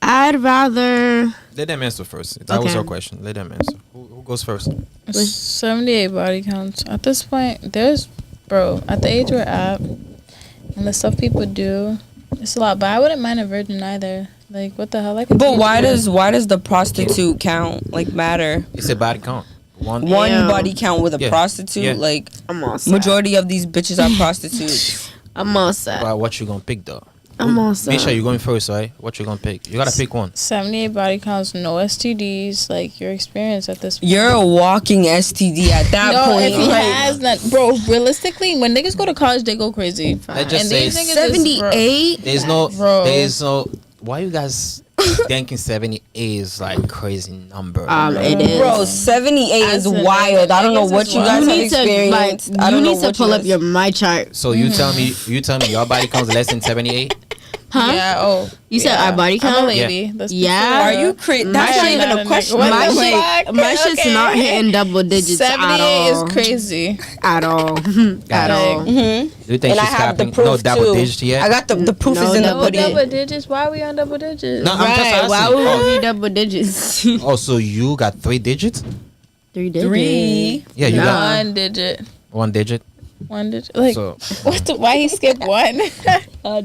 I'd rather. Let them answer first. That was Okay. our question. Let them answer. Who goes first? 78 body counts. At this point, at the age we're at, and the stuff people do, it's a lot. But I wouldn't mind a virgin either. Like, what the hell? I could But teach why her. does the prostitute count like matter? It's a body count. One. One Yeah. body count with a Yeah. prostitute, Yeah. like I'm all set. majority of these bitches are prostitutes. I'm all set. But what you gonna pick though? I'm all set. Misha, you going first, right? What you gonna pick? You gotta pick one. 78 body counts, no STDs, like your experience at this point. You're a walking STD at that No, point. if he like, has not, bro. Realistically, when niggas go to college, they go crazy. Let's just And say these niggas is, 78. There's no. Bro. There's no. Why you guys thinking 78 is like crazy number? It is. Bro, 78 is As in, wild. I don't know niggas what is you wild. guys You have need to experienced. I you don't know need to what pull you up guys- your my chart. So you tell me your body counts less than 78? Huh? Yeah. Oh, You said our body I'm a count? lady. Let's be Yeah. Are clear. you crazy? That's My not shit even not a a question. nigga. My What the shit, fuck? my shit's Okay. not hitting double digits at 78 all. is crazy. At all. At all. Mm-hmm. Do you think And I she's have the capping? proof No double too. digits yet? I got the proof No is in the double No pudding. double digits. Why are we on double digits? No, I'm just Right. asking. Why would Oh. we be double digits? Oh, so you got 3 digits? 3 digits. 3. Yeah, you Nah. got One digit. 1 digit. One digit. Like, So why he skipped one?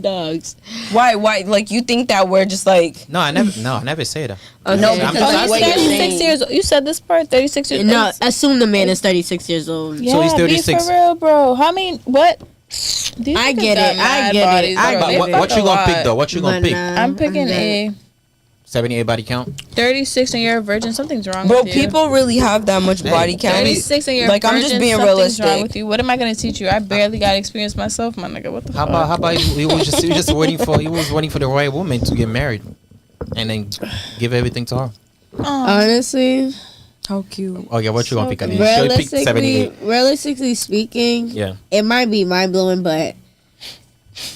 Dogs. Why? Like you think that we're just like no, I never say that. Okay. No, I'm because just Oh, that's he's what you're asking. 36 saying. years old. You said this part, 36 years old. No, assume the man is 36 years old. Yeah, So he's be 36. for real, bro. How many, what? These I niggas get got it. mad I get bodies, it. I bro. But They what fuck you a gonna pick lot. though? What you gonna But pick? I'm picking a 78 body count. 36 and you're a virgin. Something's wrong Bro, with you. people really have that much body count. 36 and you're Like, a virgin. I'm just being something's realistic. wrong with you. What am I gonna teach you? I barely got experience myself, my nigga. What the How fuck? about he was waiting for the right woman to get married, and then give everything to her. Honestly, How cute. Okay, what you gonna So pick? good. Alicia? You pick 78. realistically speaking, Yeah. it might be mind blowing, but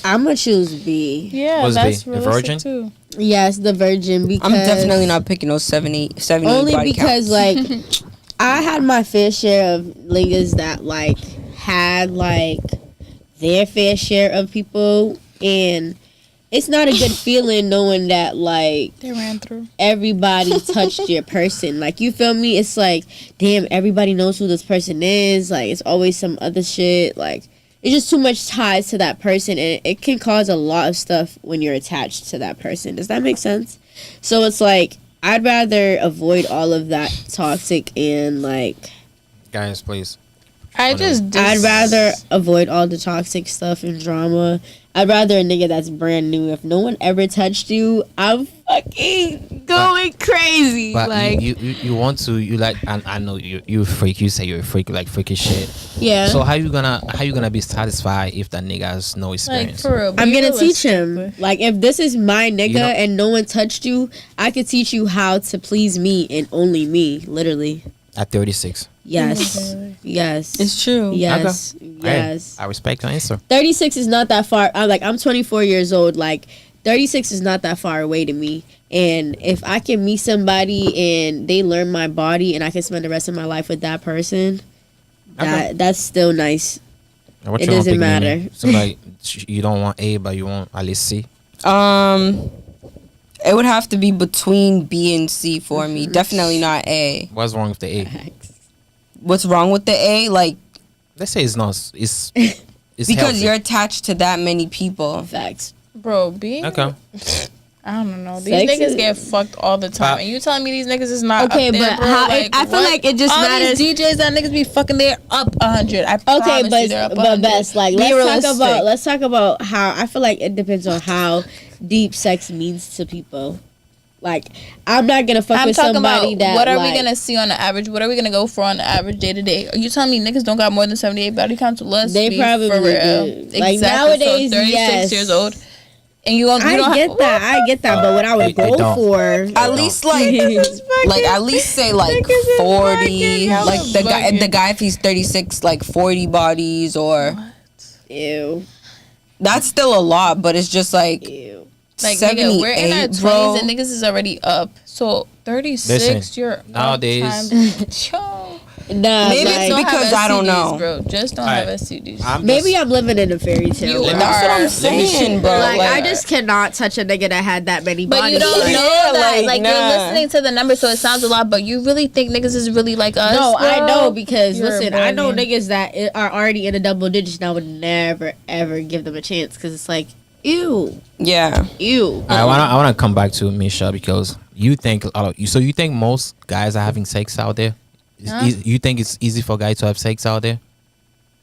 I'm gonna choose B. Yeah, What's that's B? A realistic virgin? too. Yes, the virgin. Because I'm definitely not picking those 78 only body because counts. like I had my fair share of niggas that like had like their fair share of people, and it's not a good feeling knowing that like They ran through. everybody touched your person. Like, you feel me? It's like, damn, everybody knows who this person is. Like, it's always some other shit. Like, it's just too much ties to that person, and it can cause a lot of stuff when you're attached to that person. Does that make sense? So it's like, I'd rather avoid all of that toxic and like Guys, please. I'd rather avoid all the toxic stuff and drama. I'd rather a nigga that's brand new. If no one ever touched you, I'm fucking going crazy. But like, you want to, you like, I know you a freak. You say you're a freak, you like freaky shit. yeah. So how you gonna be satisfied if that nigga has no Like experience? for real. I'm be gonna teach realistic, him. but- Like, if this is my nigga know- and no one touched you, I could teach you how to please me and only me. Literally. At 36. Yes. Yes. It's true. Yes. Hey, Yes. I respect your answer. 36 is not that far. I'm 24 years old. Like, 36 is not that far away to me. And if I can meet somebody and they learn my body and I can spend the rest of my life with that person, Okay. that's still nice. What It you gonna doesn't pick, Mimi? matter. So like, you don't want A, but you want at least C. It would have to be between B and C for me. Definitely not A. What's wrong with the A? What's wrong with the A? Like, Let's say it's not. It's because healthy. you're attached to that many people. Facts. Bro, being Okay. I don't know. These Sex niggas is- get fucked all the time. But- And you telling me these niggas is not Okay, up there, but bro? how- Like, I feel what? like it just all matters- These DJs that niggas be fucking, they're up 100. I Okay, promise you, they're up but 100. best like Be realistic. let's talk about how I feel like it depends on how deep sex means to people. Like, I'm not gonna fuck I'm with talking somebody about that what are like, we gonna see on the average? What are we gonna go for on the average day to day? Are you telling me niggas don't got more than 78 body counts? Let's They be probably for real. do. Like, nowadays, so 36 yes. years old, and you don't. You I don't get that. I get that. But what I would They go don't. for, At don't. least like at least say like niggas is 40. fucking hella Like bugging. the guy if he's 36, like 40 bodies or ew, that's still a lot, but it's just like ew. Like, nigga, we're in our 78, 20s bro. and niggas is already up. So 36, Listen, you're nowadays- up times- Yo. Nah, Maybe like, it's Don't because have I don't STDs, know. bro. Just don't Alright. have STDs. maybe I'm living in a fairy tale. You world. That's what are. I'm saying, bro. Like, I Like, just cannot touch a nigga that had that many But bodies. you don't Like, know Yeah, that. like, Like, nah. you're listening to the number, so it sounds a lot. But you really think niggas is really like us? No, I bro? know because You're listen, I know bugging. niggas that are already in the double digits, and I would never ever give them a chance because it's like, ew, yeah. ew. I wanna come back to Misha because you think so you think most guys are having sex out there? Huh? You think it's easy for guys to have sex out there?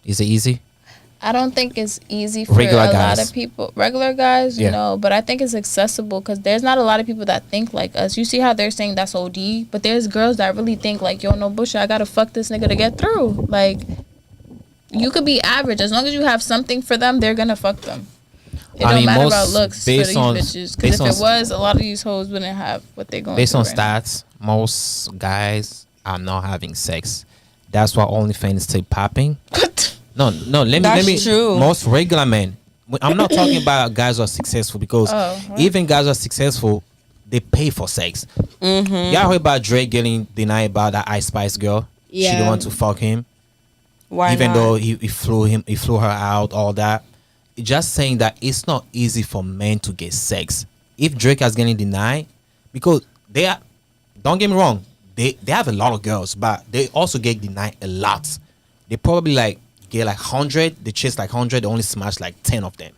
Is it easy? I don't think it's easy for Regular a lot guys. of people. Regular guys, Yeah. no, but I think it's accessible because there's not a lot of people that think like us. You see how they're saying that's OD, but there's girls that really think like, yo, no bullshit, I gotta fuck this nigga to get through. Like, you could be average as long as you have something for them, they're gonna fuck them. It I don't mean, matter most- about looks for based these on- bitches. Because based if it on- was, a lot of these hoes wouldn't have what they're going Based through on right now. stats, most guys are not having sex. That's why OnlyFans stay popping. No, let That's me. true. Most regular men. I'm not talking about guys who are successful because Oh, what? even guys who are successful, they pay for sex. Y'all heard about Drake getting denied about that Ice Spice girl? She Yeah. didn't want to fuck him, Why even not? though he flew her out, all that. Just saying that it's not easy for men to get sex. If Drake is getting denied, because they are, don't get me wrong, they have a lot of girls, but they also get denied a lot. They probably like get like 100, they chase like 100, they only smash like 10 of them.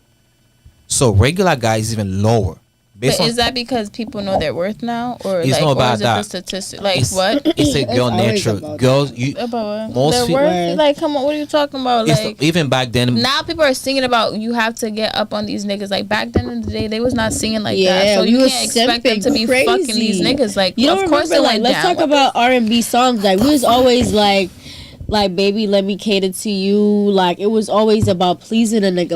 So regular guys even lower. Based But on, is that because people know their worth now, or It's like, not or about is it that. the statistic? Like it's, what? it's a girl always nature. about Girls, you About most their people- worth? Like, come on, what are you talking about? it's Like, even back then. now people are singing about you have to get up on these niggas. Like back then in the day, they was not singing like that. Yeah, So we you was can't expect them to be simping fucking these crazy. niggas. Like, You don't of course remember, they like, went let's down. talk about R&B songs. Like, we was always like, baby, let me cater to you. Like, it was always about pleasing a nigga.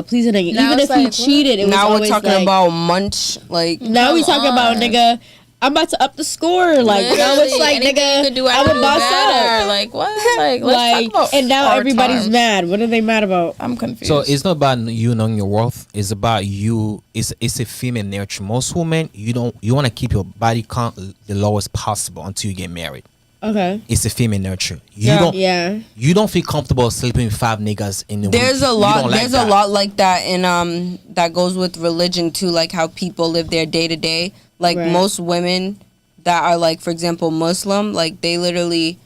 Now Even it's if he like, cheated, it was Now we're always talking like, about munch. Like, now we talking about on. nigga. I'm about to up the score. Like, now it's Literally, like, anything nigga, you could do, I would would do boss better. out. Like what? Like let's talk about. And now our everybody's times. mad. What are they mad about? I'm confused. So it's not about you knowing your worth. It's about you. It's a female nature. Most women, you want to keep your body count the lowest possible until you get married. Okay. It's a female nurture. Yeah. You don't feel comfortable sleeping with 5 niggas in the there's week. a You lot. don't like There's that. a lot like that, and that goes with religion too. Like how people live their day to day. Like Right. most women that are like, for example, Muslim, like they literally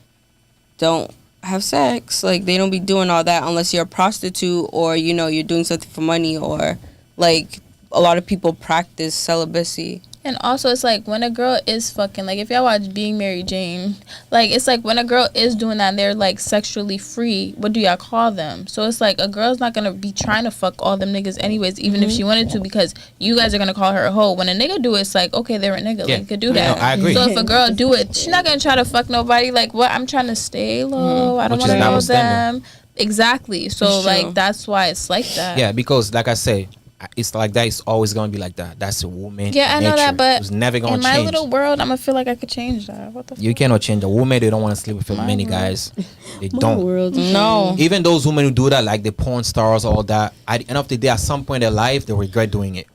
don't have sex. Like they don't be doing all that unless you're a prostitute or you're doing something for money, or like a lot of people practice celibacy. And also, it's like when a girl is fucking, like if y'all watch Being Mary Jane, like it's like when a girl is doing that and they're like sexually free, what do y'all call them? So it's like a girl's not gonna be trying to fuck all them niggas anyways, even if she wanted to, because you guys are gonna call her a hoe. When a nigga do it, it's like, okay, they're a nigga, Yeah. like could do that. No, I agree. So if a girl do it, she's not gonna try to fuck nobody. Like what? I'm trying to stay low. I don't Which want is to know double standard. them. Exactly. So It's true. like that's why it's like that. Yeah, because like I say, it's like that. It's always gonna be like that. That's a woman. Yeah, I know nature. that, but it's never gonna in my change. little world, I'm gonna feel like I could change that. What the? You cannot change a woman. They don't want to sleep with My many world. guys. They My don't. world. No. Even those women who do that, like the porn stars, all that. At the end of the day, at some point in their life, they regret doing it.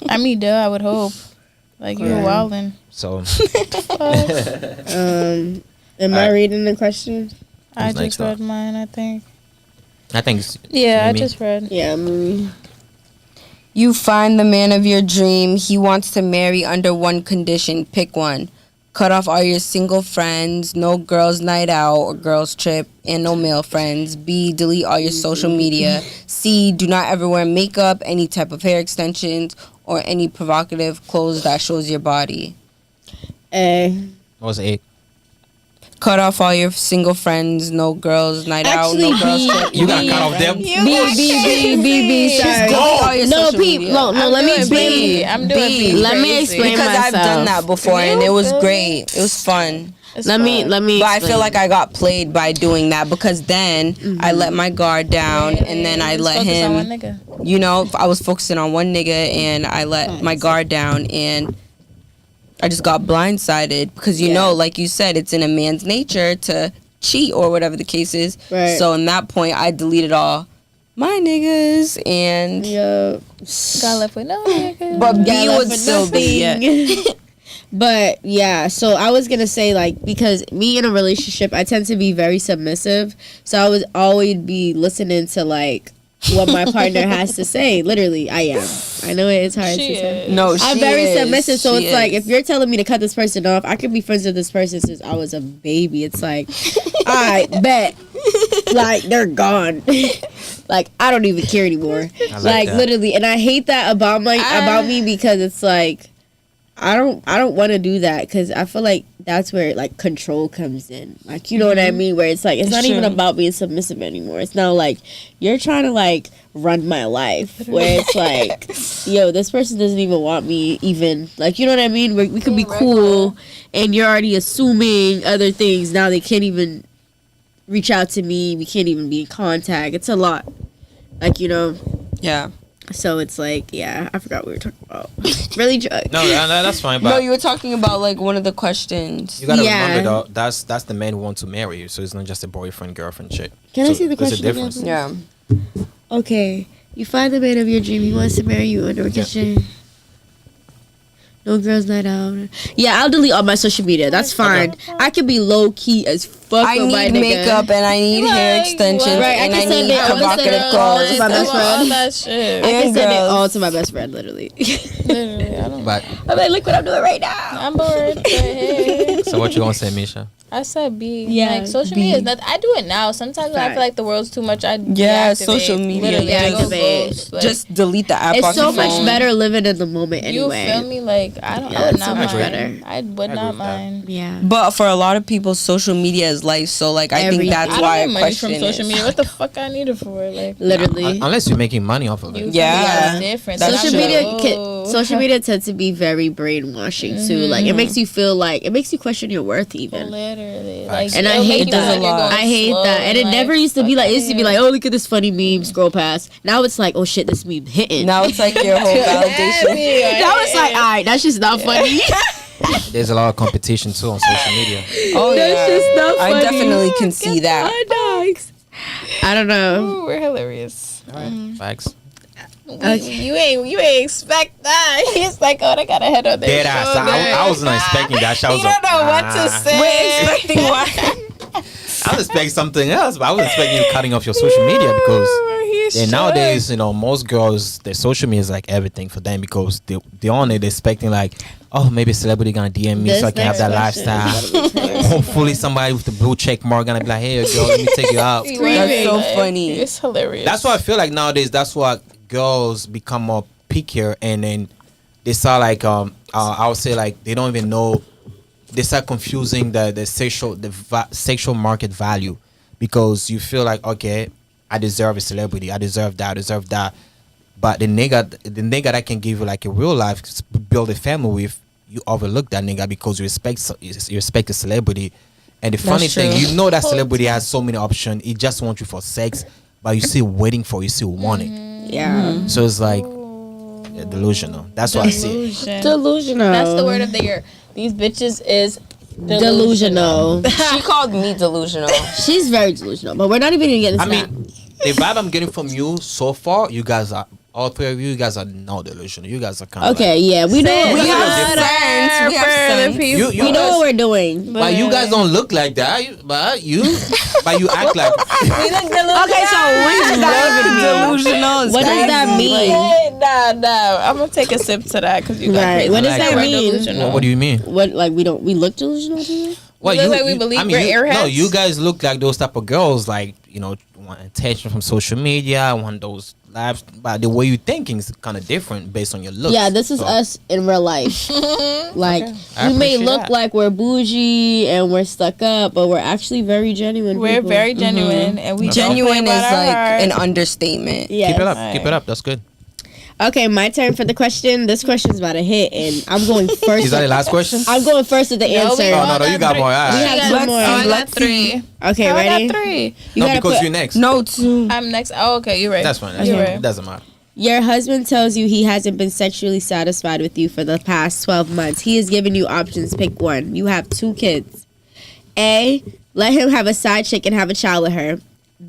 I mean, duh, I would hope. Like, you were Yeah. wildin'. So Am I Alright. reading the question? I Who's next just read up? mine, I think. I think it's Yeah, I Mimi. just read. Yeah, Marie. You find the man of your dream. He wants to marry under one condition. Pick one. Cut off all your single friends, no girls' night out or girls' trip, and no male friends. B, delete all your social media. C, do not ever wear makeup, any type of hair extensions, or any provocative clothes that shows your body. A. What was it? Cut off all your single friends, no girls' night Actually, out, no girls' B. trip. You got B. cut off them. B. Sorry. Delete all your No, social P. media. No, let me doing explain. B. I'm doing B. Let me Crazy. explain Because I've done myself. that before, and it was You? great. It was fun. It's Let me fun. explain. But I feel like I got played by doing that, because then I let my guard down, and then I Just let focus on one him, nigga. I was focusing on one nigga, and I let my guard down, and I just got blindsided, because like you said, it's in a man's nature to cheat or whatever the case is. Right. So in that point, I deleted all my niggas, and Yeah. Got left with no nigga. but B left would with still be it. But yeah, so I was gonna say, like, because me in a relationship, I tend to be very submissive, so I would always be listening to like what my partner has to say. Literally, I am. I know it's hard She to say. is. No, I'm she very is. submissive, so She it's like is. if you're telling me to cut this person off, I could be friends with this person since I was a baby. It's like, I bet, like they're gone. Like I don't even care anymore. Like that. literally, and I hate that about me because it's like I don't want to do that because I feel like that's where like control comes in. Like, you know what I mean? Where it's like it's not even true. about being submissive anymore. It's not like you're trying to like run my life. Where it's like, yo, this person doesn't even want me. Even like, you know what I mean? Where we could be cool, and you're already assuming other things. Now they can't even reach out to me. We can't even be in contact. It's a lot. Like, you know. Yeah. So it's like, yeah, I forgot what we were talking about. Really drunk. No, that's fine. But No, you were talking about like one of the questions. you gotta Yeah. remember though, that's the man who wants to marry you. So it's not just a boyfriend, girlfriend shit. Can I So see the there's a question again, difference. please? Yeah. Okay, you find the man of your dream. He wants to marry you under a kitchen. No girls' night out. Yeah, I'll delete all my social media. That's fine. I can be low key as fuck. I with my need nigga. makeup and I need hair Like, extensions what? Right, I and can I send need it- I will send provocative it all clothes. to my best friend. All that shit. I can And send it girls. all to my best friend, literally. Literally, I don't. But I'm like, look what I'm doing right now. I'm bored. But hey. so what you gonna say, Misha? I said B. Yeah, Like social B. media is not. I do it now. Sometimes when I feel like the world's too much, I Yeah, deactivate. social media. Literally, I go Deactivate. ghost, like, Just delete the app. It's off so your much phone. better living in the moment you anyway. feel me? Like I don't. Yeah, I would it's so not much mind. better. I would agree not with that. mind. Yeah. But for a lot of people, social media is life. So like, I think Everything. that's I why I don't get money from question social it. media. What the fuck I need it for? Like Literally. Unless you're making money off of you it. Yeah. that's different. That's social true. media Oh. social media tends to be very brainwashing too. Like it makes you feel like it makes you question your worth even. Literally, Facts. like, And I it'll hate make you feel that. like you're going I hate slow that. And it in never life. used to be Fuck like it outta used to be here. like, oh look at this funny meme, scroll past. Now it's like, oh shit, this meme hitting. Now it's like your whole validation. Now it's like, alright, that's just not funny. There's a lot of competition too on social media. Oh That's yeah, just not I funny. definitely can see that. I don't know. Ooh, we're hilarious. Facts. You ain't expect that. He's like, oh, they got a head on their Dead ass. shoulder. I wasn't expecting that. I was You don't know what to say. We're expecting what? I was expecting something else, but I was expecting you cutting off your social media because and nowadays, most girls, their social media is like everything for them because they on it expecting like, oh, maybe a celebrity gonna DM me so I can have that lifestyle. Hopefully, somebody with the blue check mark gonna be like, hey, girl, let me take you out. That's so funny. It's hilarious. That's why I feel like nowadays. That's why girls become more pickier, and then they start like I would say like they don't even know. They start confusing the sexual market value because you feel like, okay, I deserve a celebrity, I deserve that, but the nigga that can give you like a real life, build a family with, you overlook that nigga because you respect a celebrity. And the funny thing, true. you know that celebrity has so many options. He just wants you for sex, but you still waiting for it, you still want it. Yeah. So it's like delusional. That's what I see. Delusional. That's the word of the year. These bitches is Delusional. She called me delusional. She's very delusional, but we're not even gonna get into I that. mean, the vibe I'm getting from you so far, you guys are all three of you guys are not delusional. You guys are kind of Okay, yeah, we know. We We, have sense. We have sense. You we know guys, what we're doing. but you guys don't look like that. But you act like. Okay, so what does that even mean? Delusional. is What does that crazy. mean? Nah. I'm gonna take a sip to that because you got Right. crazy. What does Like, that We're mean? delusional. What do you mean? What we look delusional to you? Well, look like we believe we're airheads? No, you guys look like those type of girls, like want attention from social media, want those lives. But the way you thinking is kind of different based on your looks. Yeah, this is So, us in real life. Like I we may appreciate look that. like we're bougie and we're stuck up, but we're actually very genuine. We're people. very genuine, and we don't play Genuine is about our like heart. an understatement. Yes. Keep it up. Keep it up. That's good. Okay, my turn for the question. This question's about to hit, and I'm going first. Is that the last question? I'm going first with the No, answer. we Oh, all no, you got three. more. All We right. have two more. I got Let's see. three. Okay, I ready? got three. You No, gotta because put- you're next. No, two. I'm next. Oh, okay. You're right. That's fine. That's You're fine. right. It doesn't matter. Your husband tells you he hasn't been sexually satisfied with you for the past 12 months. He has given you options. Pick one. You have 2 kids. A, let him have a side chick and have a child with her.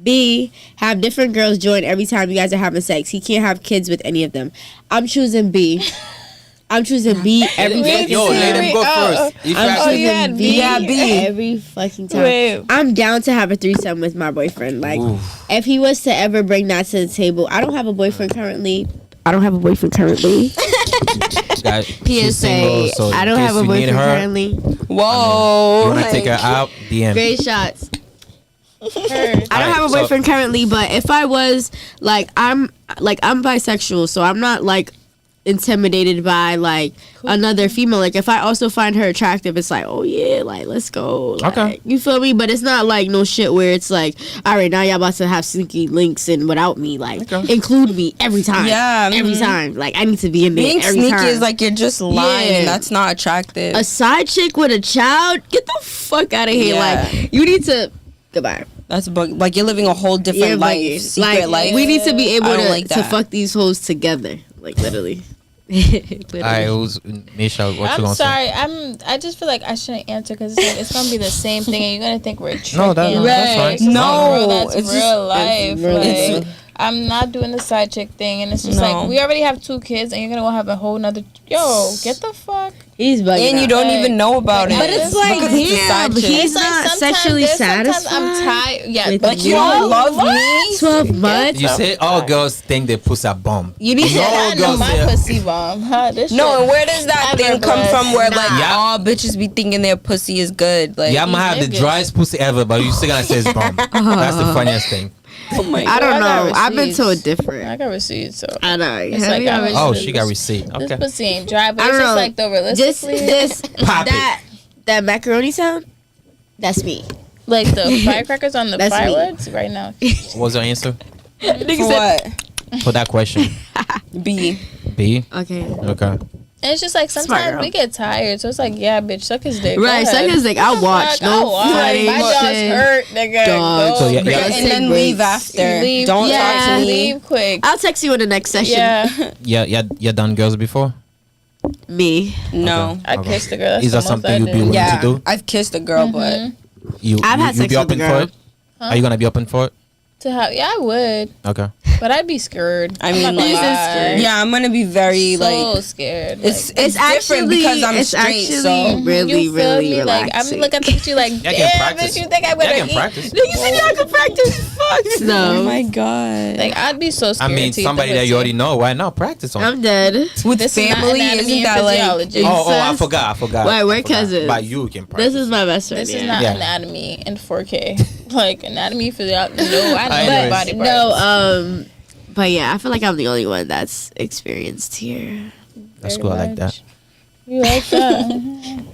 B, have different girls join every time you guys are having sex. He can't have kids with any of them. I'm choosing B. I'm choosing B every fucking Yo, let time. him go first. If you I'm actually- you had choosing B? B, Yeah, B. every fucking time. Wait. I'm down to have a threesome with my boyfriend. Like, Oof. if he was to ever bring that to the table, I don't have a boyfriend currently. I don't have a boyfriend currently. Guys, she's single, PSA. so I in don't case have a you need boyfriend her, currently. Whoa. you want to take her out, DM. Great shots. I don't Alright, have a so- boyfriend currently, but if I was I'm bisexual, so I'm not like intimidated by like another female. Like if I also find her attractive, it's like, oh yeah, like let's go. Like, Okay. you feel me? But it's not like no shit where it's like, all right, now y'all about to have sneaky links and without me, like Okay. include me every time. Yeah, every mhm. time. Like I need to be in there Being every sneaky time. is like you're just lying, Yeah. and that's not attractive. A side chick with a child. Get the fuck out of here. Yeah. Like you need to goodbye. That's like you're living a whole different Yeah, life, like, secret life. We need to be able I don't to, like to that. fuck these hoes together. Like literally. Literally. All right, who's Misha? What you I'm gonna say? sorry. I just feel like I shouldn't answer because it's gonna be the same thing, and you're gonna think we're tricking. No, that's Like, fine. it's just No, like, bro, that's it's real just- life. real Like, life. I'm not doing the side chick thing, and it's just No. like we already have 2 kids, and you're gonna go have a whole nother. Yo, get the fuck. He's bugging And you out. don't even know about it. But it's like, Because it's a side damn, chick. he's It's like not sometimes sexually sometimes I'm satisfied. tired. Yeah, with Like, you don't love me? 12 months. You say all girls think they pussy a bomb. You need No to. I know girls my say. pussy bomb. Huh? This No, shit. and where does that Never thing come blessed. from where, like, Yeah. all bitches be thinking their pussy is good? Like, Yeah, I'm gonna have the niggas. driest pussy ever, but you still gonna say it's bomb. That's the funniest thing. oh my I God. don't I got know. I've been receipts. told I different. got receipts, so I know. It's Have like you I ever- was- Oh, she got receipt. this Okay. pussy ain't dry. But I it's don't just know. like the Just realistically, this Pop it. that macaroni sound. That's me. like the firecrackers on the That's me. fireworks right now. What was your answer For what? for that question? B. B. Okay. Okay. And it's just like Smart sometimes girl. we get tired, so it's like, yeah, bitch, suck his dick. Right. Go Suck ahead. his dick. I'll watch. Fuck, No I'll watch. fighting. My jaw's hurt, nigga. Dog. Go. So, yeah, Breaks And then and leave breaks. after. Leave. Don't Yeah. talk to me. Leave quick. I'll text you in the next session. Yeah, You done girls before? Me. No. Okay. I kissed the girl. That's Is the that most something I you'd be did. willing Yeah, to do? I've kissed a girl, but I've had you sex be with a open girl. for it? Are you gonna be open for it? To have, yeah, I would, Okay. but I'd be scared. I mean, I'm not like, gonna lie. yeah, I'm gonna be very so like. scared. It's Like, it's different because I'm it's straight. actually So really, you feel really me? Like I'm relaxing. looking at you like, Yeah, I can damn, practice. bitch, you think I'm Yeah, I gonna can eat? practice. You think I can practice? Fuck oh no. my God. Like I'd be so I scared. mean, to eat somebody the that you pussy. already know. Why not practice on? I'm dead. with This is not family, anatomy isn't and that like? physiology. I Incest. forgot. Wait, we're I forgot. cousins. But you can practice. This is my best friend. This is yeah. not Yeah. anatomy in 4K. Like anatomy, physiology. No, I know Anyways. body parts. No, but yeah, I feel like I'm the only one that's experienced here. That's Very cool. I like much. that. You like that?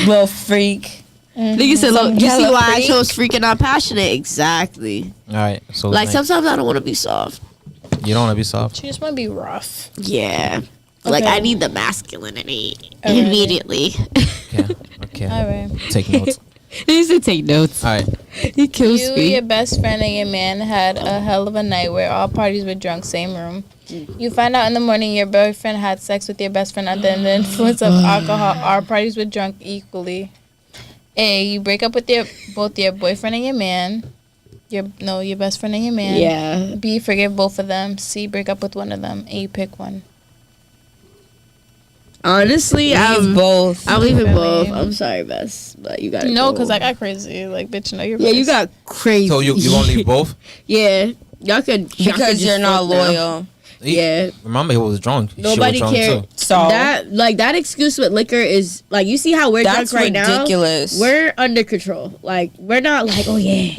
Little freak. Nigga said, look, you see Yellow why I freak. chose freaking not passionate? Exactly. All right. So Like sometimes I don't want to be soft. you don't want to be soft. She just want to be rough. Yeah. Like Okay. I need the masculinity Alright. immediately. Okay. All right. Take notes. He used to take notes. All right. He kills You, me. your best friend, and your man had a hell of a night where all parties were drunk, same room. You find out in the morning your boyfriend had sex with your best friend under the influence of alcohol. All parties were drunk equally. A, you break up with both your boyfriend and your man. Your best friend and your man. Yeah. B, forgive both of them. C, break up with one of them. A, pick one. Honestly, Leave I'm both. I'm leaving both. Really? I'm sorry, Bess, but you gotta No, go. because I got crazy. Like, bitch, no, you're Yeah, you got crazy. So you gonna leave both? Yeah, y'all could Because you're not fuck now. loyal. Yeah. Remember, he was drunk. Nobody she was drunk cared. too. So That excuse with liquor is like, you see how we're that's drunk right now. ridiculous. We're under control. Like we're not like, oh yeah,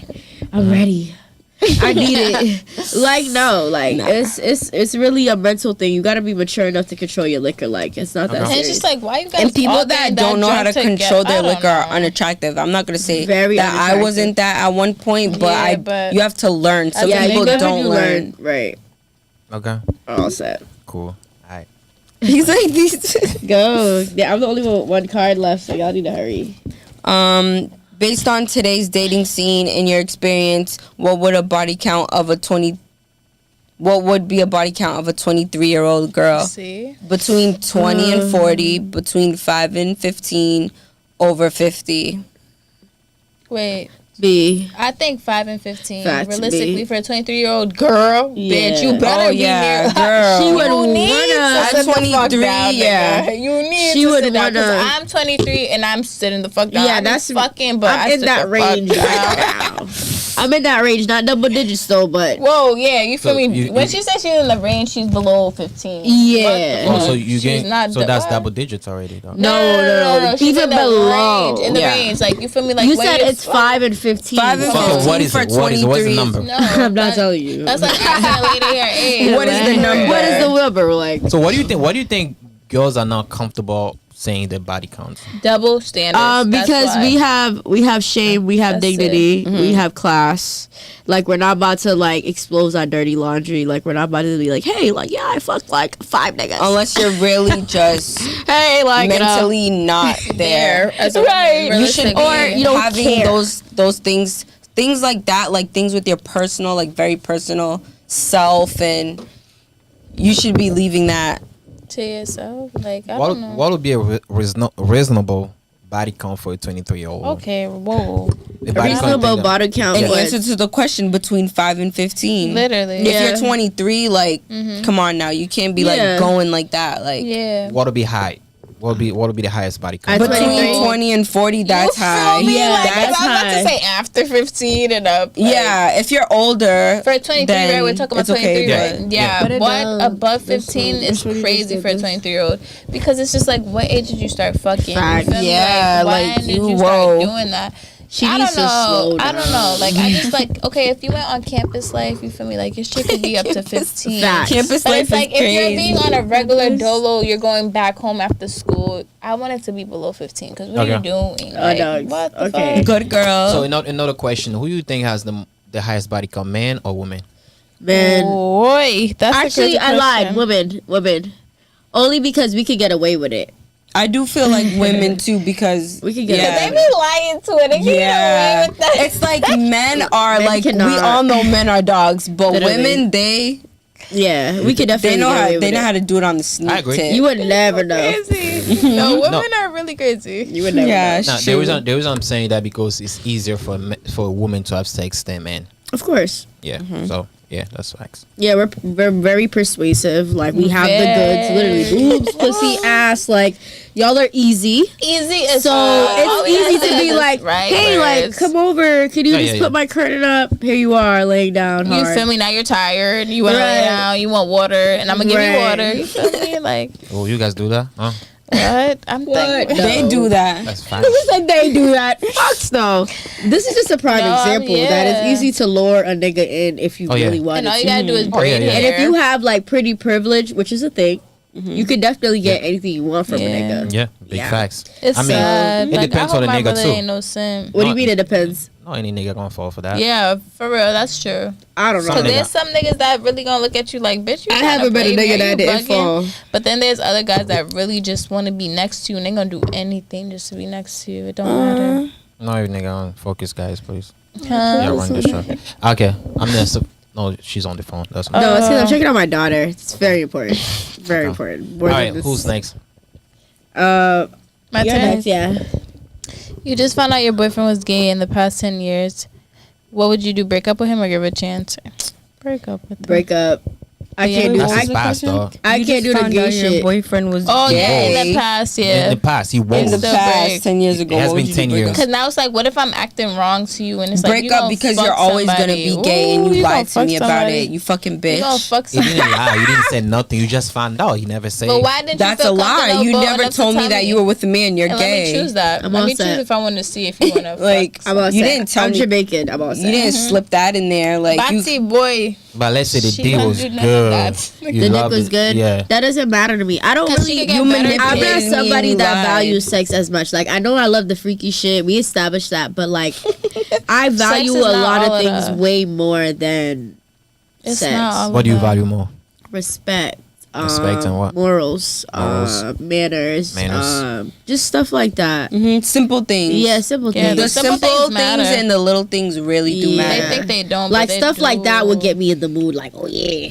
I'm ready. I need it. Like no, like Nah. it's really a mental thing. You gotta be mature enough to control your liquor. Like it's not that Okay. And serious. it's just like, why you guys And people all that getting don't know how to drunk control together? their I don't liquor are know. unattractive. I'm not gonna say Very that I unattractive. wasn't that at one point, but Yeah, but- you have to learn. Some Yeah, people you live don't learn. Right. Okay. All set. Cool. All right. He's like these. Go. Yeah, I'm the only one card left, so y'all need to hurry. Based on today's dating scene, in your experience, what would be a body count of a 23-year-old girl? See? Between 20 and 40, between 5 and 15, over 50. Wait. B. I think 5 and 15. Facts, Realistically, B. for a 23-year-old girl, Yeah. bitch, you better Oh, be yeah, here. girl. She would You need wanna- to At sit the fuck 23, down, yeah. nigga. You need She to would sit down. 'Cause wanna- I'm 23 and I'm sitting the fuck down. Yeah, I be that's fucking, but I'm I in sit that the range fuck right down. now. I'm in that range, not double digits though, but Whoa, yeah, you feel So me? you- when you- she says she's in the range, she's below 15. Yeah. What the Oh, fuck? so you She's getting not so the- that's what? double digits already though. No. She's Even in the below. range, in the Yeah. range. Like, you feel me? Like, you when said you're it's 5 and 15. 5 and So 15 what is for it? What's the 23. number? No, I'm not that- telling you. That's like asking a lady her age. What is the number? What is the number like? So what do you think? What do you think girls are not comfortable saying their body counts? Double standards. That's Because why. we have shame, we have That's dignity, Mm-hmm. we have class. Like we're not about to like expose our dirty laundry. Like we're not about to be like, hey, like yeah, I fucked like 5 niggas. Unless you're really just hey, like mentally not there. as a Right. woman, You should realistically. Or you don't having care. those things like that, like things with your personal, like very personal self, and you should be leaving that. to yourself. Like, I don't know. What would be a reasonable body count for a 23-year-old? Okay, whoa. The body count Reasonable thing- body count. In was- answer to the question, between 5 and 15. Literally. If Yeah. you're 23, like, come on now, you can't be like Yeah. going like that. Like, Yeah. What'll be high? What'll be the highest body count? At between 23. 20 and 40, that's You high. feel me? Yeah, Like, 'cause that's I was about high. to say after 15 and up. Like, Yeah, if you're older, For a 23, then right? We're talking about it's okay, 23, but- right? Yeah. But it What does. above That's 15 so- is that's what he crazy just for a did. 23-year-old because it's just like, what age did you start fucking? Fact. You feel me? Yeah, when like, did you- you start whoa. doing that? She I needs don't to know. slow I don't down. know. Like, I just like, okay, if you went on campus life, you feel me? Like, your shit could be up to 15. Facts. campus But life it's like is if you're crazy. being on a regular dolo, you're going back home after school. I want it to be below 15 because what are you Okay. doing? Oh, Like, dogs. what the Okay. fuck? Good girl. So another question: who you think has the highest body count, man or woman? Man. Boy, that's a Actually, crazy I lied. question. Women. Only because we could get away with it. I do feel like women too because We can get yeah. They be lying to it. They get Yeah, away with that. it's like men are Men like we cannot. all know men are dogs, but Literally. women they Yeah, we could definitely they know get how away with they know it. how to do it on the sneak I agree. tip. You would never know. Crazy. No, women are really crazy. You would never Yeah, know. Now, sure. the reason I'm saying that because it's easier for a woman to have sex than man. Of course. Yeah. So yeah, that's facts. Yeah, we're very persuasive. Like we have the goods, literally boobs, pussy, ass. Like y'all are easy. Easy as So it's easy to be like, hey, like, come over. Can you Yeah, just yeah, put yeah. my curtain up? Here you are, laying down You hard. feel me? Now you're tired. You want to lay Right. down. You want water, and I'm gonna give you Right. water. You feel me? Like Oh, you guys do that? Huh? what? I'm What? thinking. They No. do that. That's facts. Who said they do that? Fucks though. This is just a prime No, example that yeah. it's easy to lure a nigga in if you Oh, yeah. really want And all to. you gotta do is Oh, braid yeah, yeah. And hair. if you have like pretty privilege, which is a thing, you could definitely get anything you want from Yeah. a nigga. Yeah, big Yeah. facts. it's I mean, sad. it Like, depends I hope on the my nigga, brother too. Ain't no simp. What do No. you mean it depends? Not any nigga gonna fall for that. Yeah, for real, that's true. I don't know. Some Cause nigga. there's some niggas that really gonna look at you like, bitch, you I tryna haven't been a play me, nigga are that you didn't bugging? fall. But then there's other guys that really just want to be next to you, and they gonna do anything just to be next to you. It don't matter. No, every nigga on focus, guys, please. Huh? Yeah, run this show. Okay, I'm gonna. No, she's on the phone. That's No, it's because I'm Oh. checking on my daughter. It's very important. Very Okay. important. all More than right. this. Who's next? My My you're turn. next, yeah. You just found out your boyfriend was gay in the past 10 years. What would you do? Break up with him or give a chance? Break up with him. Break up. I Yeah, can't do. That's I, his past, dog. I You can't just do the found gay out shit. Your boyfriend was Oh, yeah, gay. in the past, In yeah. the past, he In was. the Still past, break. 10 years ago. It has what been would you 10 do? Break years. up? Because now it's like, what if I'm acting wrong to you? And it's like, Break you up gonna because fuck you're always gonna somebody. be gay and Ooh, you gonna lied to fuck me about somebody. it. You fucking You gonna bitch. fuck He didn't somebody. lie. You didn't say nothing. You just found out. You never say. But why didn't That's you a feel lie. You comfortable never enough to told me tell that you were with a man. You're and gay. let me choose that. I'm Let all me choose set. if I want to see if you want to Like I'm all you set. didn't tell I'm me. Jamaican. I'm all set. You didn't slip that in there. Like you. Batsy boy. But let's say the She deal don't was do none of good. that. You The dick loved was it. good. Yeah. That doesn't matter to me. I don't 'Cause she really. could get You better I'm not manipulated me somebody and that lied. values sex as much. Like I know I love the freaky shit. We established that, but like I value is a not lot of all of things that. way more than It's sex. not all What do you of that. value more? Respect. Respect and what? Morals, Morals. manners, Manners. just stuff like that. Simple things. Yeah, simple Yeah, things. The simple simple things things matter. and the little things really do Yeah. They matter. think they don't. Like but they stuff like that do. would get me in the mood. Like, oh yeah,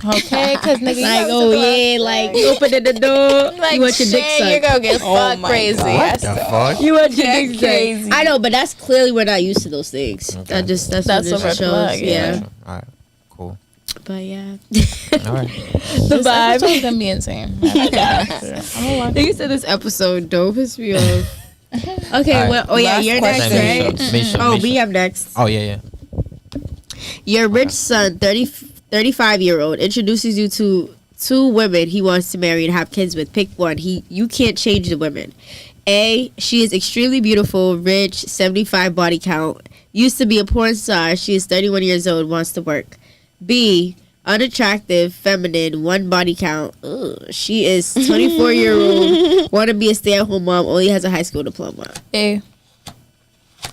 Okay, because nigga, you like gotta oh talk about- yeah, like opening the door. Like, You want your dick shit, sucked. you're gonna get Oh fucked my crazy. God. That's The fuck? You want your That's dick sucked. crazy. I know, but that's clearly we're not used to those things. Okay. That's That's what a it red shows. flag, yeah. Yeah, All right. Cool. but yeah. All right. the vibe. This episode's gonna be insane. I'm gonna You said this episode don't piss me off. Okay, All right. well, oh yeah, Last you're question. next, right? Misha, Oh, Misha. me, I'm next. Oh yeah. Your rich son, 35-year-old, introduces you to two women he wants to marry and have kids with. Pick one. You can't change the women. A, she is extremely beautiful, rich, 75 body count, used to be a porn star. She is 31 years old, wants to work. B, unattractive, feminine, one body count. Ugh. She is 24-year-old, want to be a stay-at-home mom, only has a high school diploma. Hey,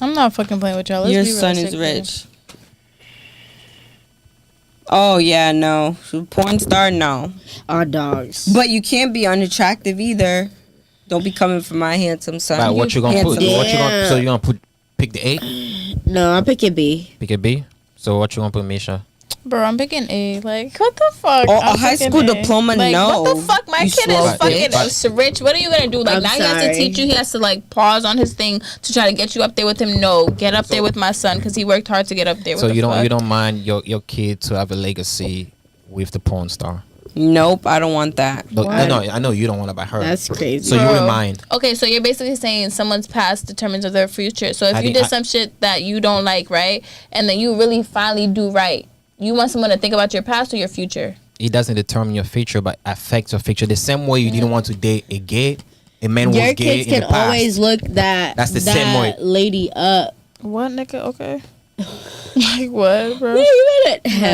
I'm not fucking playing with y'all. Let's Your be son is realistic. rich. Oh yeah, no. Porn star, no. Our dogs. But you can't be unattractive either. Don't be coming for my handsome son. Right, what you gonna put? Handsome. What you gonna? Yeah. So you gonna pick the A? No, I'm picking B. Pick a B. So what you gonna put, Misha? Bro, I'm picking A. Like, what the fuck? Or a I'm high picking school A. diploma, like, no. What the fuck? My You kid slow is fucking bitch. rich. What are you gonna do? Like, I'm now he has to sorry. teach you. He has to, like, pause on his thing to try to get you up there with him. No, get up there with my son because he worked hard to get up there. So What the fuck? you don't mind your kid to have a legacy with the porn star? Nope, I don't want that. No, I know you don't want to buy her. That's crazy. So you Bro. wouldn't mind. Okay, so you're basically saying someone's past determines their future. So if I you think did some shit that you don't like, right, and then you really finally do right, you want someone to think about your past or your future? It doesn't determine your future, but affects your future. The same way you didn't want to date a gay, a man Your was gay kids in can the past. always look That's the same way. lady up. What, nigga? Okay. Like, what, bro?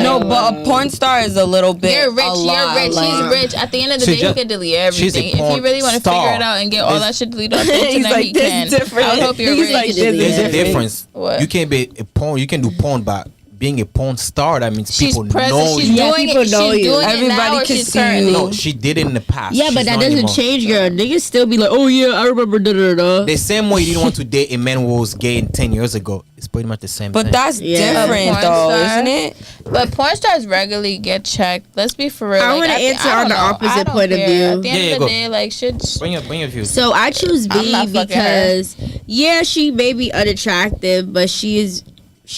No, but a porn star is a little bit. You're rich. a lot, You're rich. like- He's rich. At the end of the She's day, he just- can delete she's a everything. If porn you really want to star. figure it out and get all There's- that shit deleted off the internet, like, he this can. different. I would hope you're He's rich. like, this There's a different. difference. What? You can be a porn. You can do porn, but being a porn star, that means She's people present. know She's you. Yeah, doing people it. She's know you. doing it Everybody now, or can she's see currently. you. No, she did it in the past. Yeah, but She's that not doesn't anymore. change, girl. Niggas still be like, oh yeah, I remember da da da. The same way you didn't want to date a man who was gay 10 years ago. It's pretty much the same But thing. that's Yeah. different, Porn though, star. isn't it? But porn stars regularly get checked. Let's be for real. I wanna at the- answer I on don't the know. opposite I don't point of care. view. At the end Yeah, of the go. day, like, shit. bring your views. So I choose I'm B not fucking because yeah, she may be unattractive, but she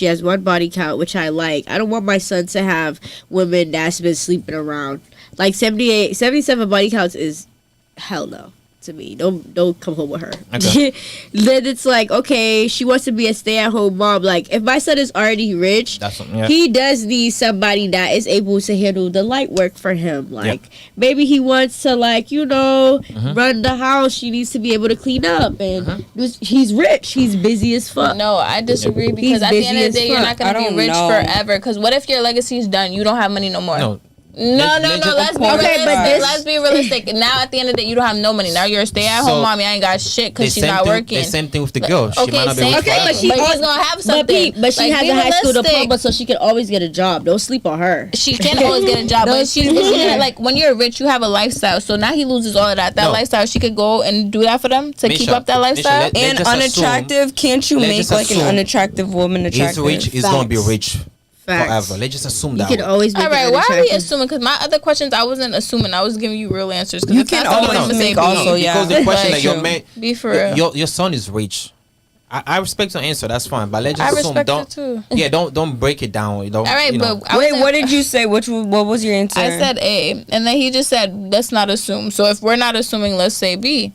has one body count, which I like. I don't want my son to have women that's been sleeping around. Like 77 body counts is hell no to me. Don't come home with her. Okay. Then it's like, okay, she wants to be a stay-at-home mom. Like if my son is already rich, That's something. Yeah. he does need somebody that is able to handle the light work for him. Like maybe he wants to run the house. She needs to be able to clean up, and he's rich. He's busy as fuck. No, I disagree because He's at the end of busy the day, as you're fuck. not gonna I be don't rich know. forever. Because what if your legacy is done? You don't have money no more. No. No. Let's Let's be porn realistic. stars. Let's be realistic. Now, at the end of the day, you don't have no money. Now you're a stay-at-home So, mommy. I ain't got shit because she's same not thing, working. The same thing with the girl. She Okay, might not be same rich thing. forever. but she But al- he's gonna have But, something. but she Like, has be a high school realistic. diploma, so she can always get a job. Don't sleep on her. She can always get a job, but she's like when you're rich, you have a lifestyle. So now he loses all of that. That No. lifestyle, she could go and do that for them to keep Misha, up that Misha, lifestyle. let's And just unattractive, can't you let's make just like an assume unattractive woman He's attractive? rich. He's gonna be Facts. rich Facts. forever. Let's just assume You that. can way. always make All right, it why are we unattractive. assuming? Because my other questions, I wasn't assuming. I was giving you real answers. 'Cause You if can that's the always one, I'ma say make B. also, yeah. Because the question Like, that your true. man, Be for real. your son is rich. I respect your answer. That's fine. But let's I just assume. respect Don't. it too. Yeah. Don't break it down. You don't. All right, you know. but I Wait, wasn't- what did you say? What was your answer? I said A, and then he just said, "Let's not assume." So if we're not assuming, let's say B.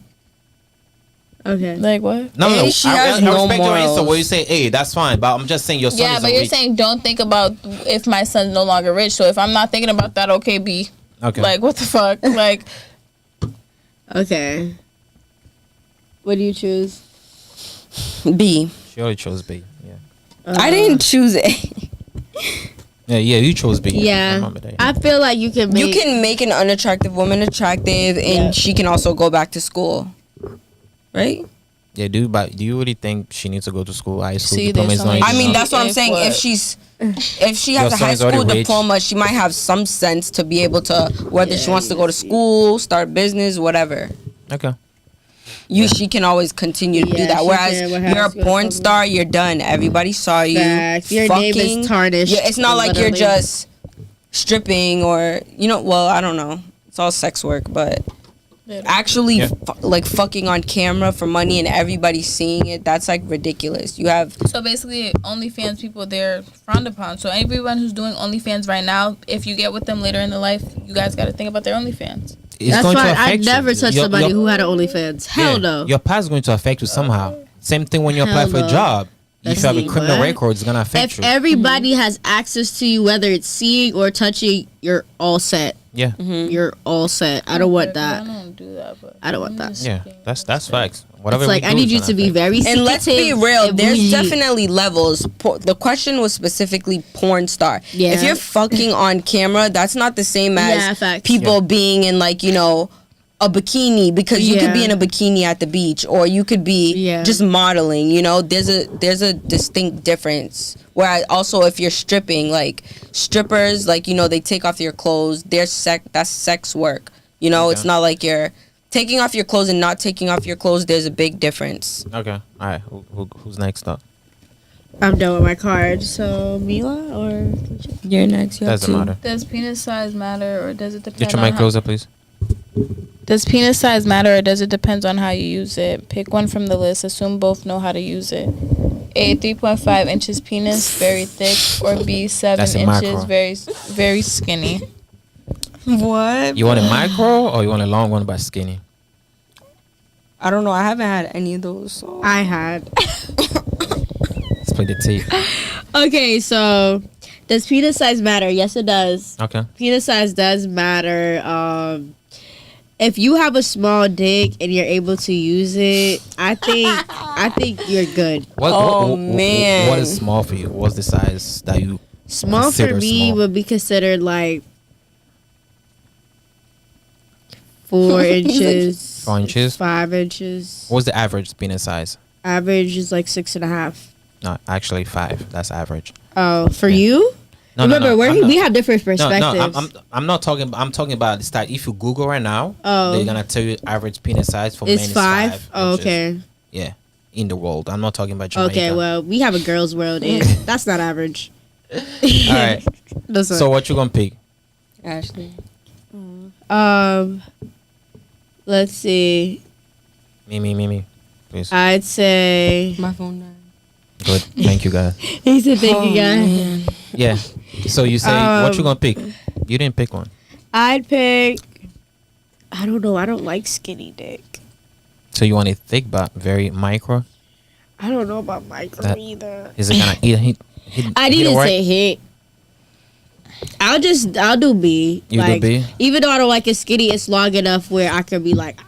Okay. Like what? No, A, she has I no respect your answer. morals. Where you say, "Hey, that's fine," but I'm just saying your son Yeah, is but a you're rich. saying don't think about if my son's no longer rich. So if I'm not thinking about that, okay, B. Okay. Like what the fuck? Like Okay. What do you choose? B. She already chose B. Yeah. I didn't choose A. Yeah. You chose B. I Yeah. remember that. I feel like you can make. You can make an unattractive woman attractive, and Yeah. she can also go back to school, right? Yeah, dude. But do you really think she needs to go to school? High school See, diploma there's is not. so many- I mean, enough? that's what I'm If saying. what? If she has Your a son high is already school rich. diploma, she might have some sense to be able to whether she wants to go to school, start business, whatever. Okay. She can always continue to do Yeah, that. she Whereas can with high you're a school porn diploma. star, you're done. Everybody saw you. Facts. Your name is tarnished. Yeah, it's not like you're literally. just stripping or well, I don't know. It's all sex work, but actually Yeah. like fucking on camera for money and everybody seeing it, that's like ridiculous. You have so basically, OnlyFans people they're frowned upon. So everyone who's doing OnlyFans right now, if you get with them later in the life, you guys got to think about their OnlyFans. It's That's going to fine. I affect you. never touched Your- somebody your- who had an OnlyFans. Hell yeah, no. Your past is going to affect you somehow. Same thing when you apply Hell for a no. job. If you have a That's criminal what? record, it's going to affect If you. everybody has access to you, whether it's seeing or touching, you're all set. Yeah. You're all set. I don't want I that. don't do that, but I don't want that. Yeah. That's facts. Whatever It's like we I do need is you gonna to be affect very secretive. and let's be real, and there's bougie. definitely levels. The question was specifically porn star. Yeah. If you're fucking on camera, that's not the same as Yeah, facts. people being in like, a bikini, because you could be Yeah. in a bikini at the beach, or you could be Yeah. just modeling. There's a distinct difference. Where also if you're stripping, like strippers, like they take off your clothes. That's sex work. It's not like you're taking off your clothes and not taking off your clothes. There's a big difference. Okay. All right. Who's next up? I'm done with my card. So Mila or You're next. You have Doesn't two. matter. Does penis size matter, or does it depend? Get your on mic how- closer, please. Does penis size matter, or does it depend on how you use it? Pick one from the list. Assume both know how to use it. A, 3.5 inches penis, very thick, or B, 7 That's a inches, macro. very skinny. What? You want a micro or you want a long one but skinny? I don't know. I haven't had any of those. So. I had. Let's play the tape. Okay, so does penis size matter? Yes, it does. Okay. Penis size does matter. If you have a small dick and you're able to use it, I think you're good. Man. What is small for you? What's the size that you Small for consider me small? would be considered like 4 inches. 4 inches? 5 inches. What's the average penis size? Average is like 6.5. No, actually 5. That's average. Oh, for Yeah. you? No, Remember, no, no, we have different No, perspectives. I'm not talking. I'm talking about the stat. If you Google right now, Oh. they're gonna tell you average penis size for men It's is 5? Oh, inches. okay. Yeah, in the world. I'm not talking about Jamaica. Okay, well, we have a girl's world, and that's not average. All right. That's So what you gonna pick? Ashley. Let's see. Me. Please. I'd say. My phone died. Good. Thank you, guys. He said, "Thank you, guys." Man. Yeah. So you say what you gonna pick? You didn't pick one. I'd pick. I don't know. I don't like skinny dick. So you want it thick but very micro? I don't know about micro That- either. Is it gonna hit? I didn't say hit. I'll do B. You do B? Even though I don't like it skinny, it's long enough where I could be like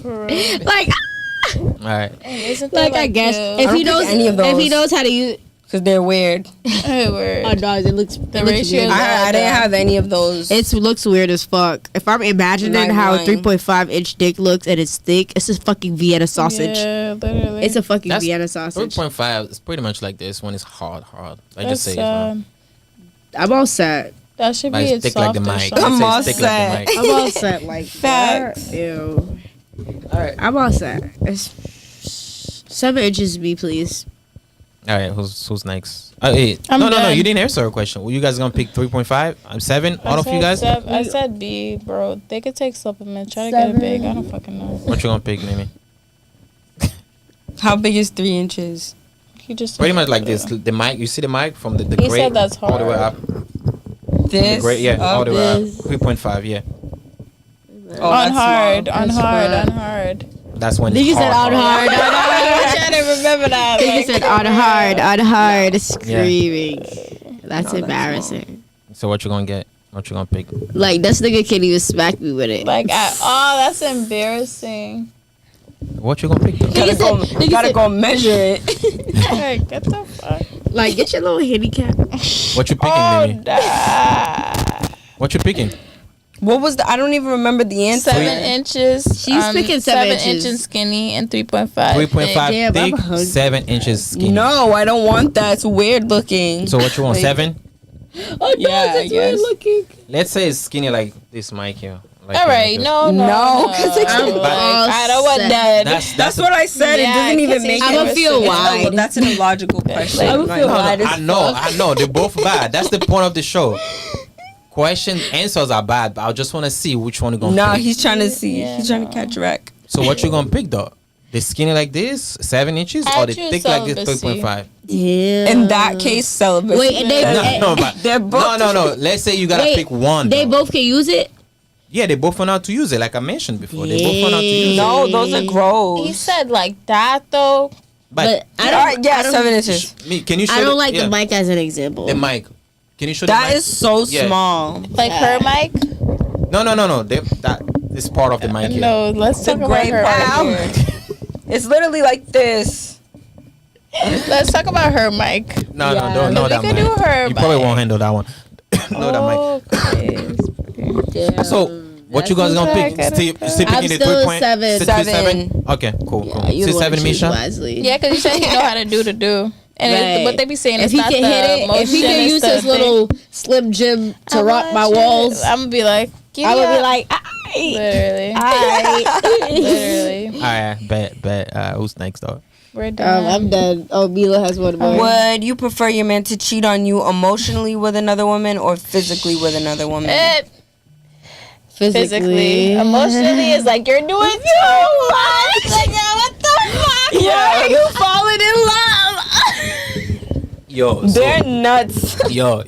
like All right. Isn't that like I guess I if don't he pick knows any of if he those. knows how to use. Because they're weird. Oh no, it looks ratio weird. is- I didn't have any of those. It looks weird as fuck. If I'm imagining Not how a lying. 3.5 inch dick looks and it's thick, it's a fucking Vienna sausage. Yeah, literally. It's a fucking That's Vienna sausage. 3.5 is pretty much like this when it's hard. I just say it's hard. I'm all set. That should But be it's its thick like the soft mic. I'm Let's say all it's thick like the mic. I'm all set like Facts. that. Ew. All right. I'm all set. It's 7 inches me, please. All right. Who's next? Hey, I'm no. done. You didn't answer a question. Were you guys gonna pick 3.5? I'm 7. All of you guys. I said B, bro. They could take supplements. Try to get it big. I don't fucking know. What you gonna pick, Mimi? How big is 3 inches? He just Pretty much like this. The mic. You see the mic from the He grade said that's all the way hard. up. This? The grade, yeah, all the way up. this. 3.5. Yeah. Oh, On that's hard, small. on That's hard, fine. on hard. That's when. Think it's you said on hard. I'm trying to remember that. Think you said on hard. Yeah. Screaming. That's No, embarrassing. So what you gonna get? What you gonna pick? Like this nigga can't even smack me with it. Like, that's embarrassing. What you gonna pick? Though? Gotta go, Nigga gotta said- go measure it. Like, get the fuck. Like get your little handicap. What you picking, Oh, Mimi? nah. What you picking? What was the? I don't even remember the answer. 7 inches. She's picking 7 inches. inches skinny and 3.5. 3.5 Damn, I'm thick, hungry. 7 inches skinny. No, I don't want that. It's weird looking. So what you want? Like- 7? Oh Yeah, I that's weird guess. looking. Let's say it's skinny like this mic here. Like All right, no, No, 'cause it's- I'm I'm like, all I don't want set. that. That's what I said. Yeah, it doesn't even 'cause make it's- it. I'ma feel Oh, wide. well, that's an illogical question. I'ma feel Like, wide. I know. They're both bad. That's the point of the show. Question answers are bad, but I just want to see which one you're gonna No, pick. he's trying to see. Yeah, He's trying no. to catch wreck. So what you gonna pick though? The skinny like this, 7 inches, I or the choose thick like this, celibacy. 3.5? Yeah. In that case, celibacy. Wait, and they No, but They're both- no. Let's say you gotta wait, pick one. They though. both can use it. Yeah, they both know how to use it. Like I mentioned before, they both know how to use it. No, those are gross. He said like that though. But I All don't. right, yeah, I don't, 7 inches. Can you show I don't like yeah, the mic as an example. The mic. Can you show That the mic? is so Yeah. small. Like her mic. No. That is part of the mic here. No, let's The talk about gray her part. mic here. It's literally like this. Let's talk about her mic. No, Yeah. don't know We that can mic. do her You probably mic. won't handle that one. No, that Okay. Damn. So, what you guys gonna pick? okay. Still I'm picking the still 3 point? 7. Still 7? Okay, cool. Yeah, you Still wanna 7, choose Misha? wisely. Yeah, because you said he know how to do the do. And Right. what they be saying If is he not can the hit it, if he motion, can it's use the his thing. little Slim Jim to I rock my want you. walls, I'm gonna be like, I would be like, like, literally, aight. literally. Alright, bet. Who's next, though? We're done. I'm done. Oh, Mila has one more. Would you prefer your man to cheat on you emotionally with another woman or physically with another woman? Physically. Emotionally is like you're doing too much. Like, what the fuck? Why are you falling in love? Yo, They're nuts. yo.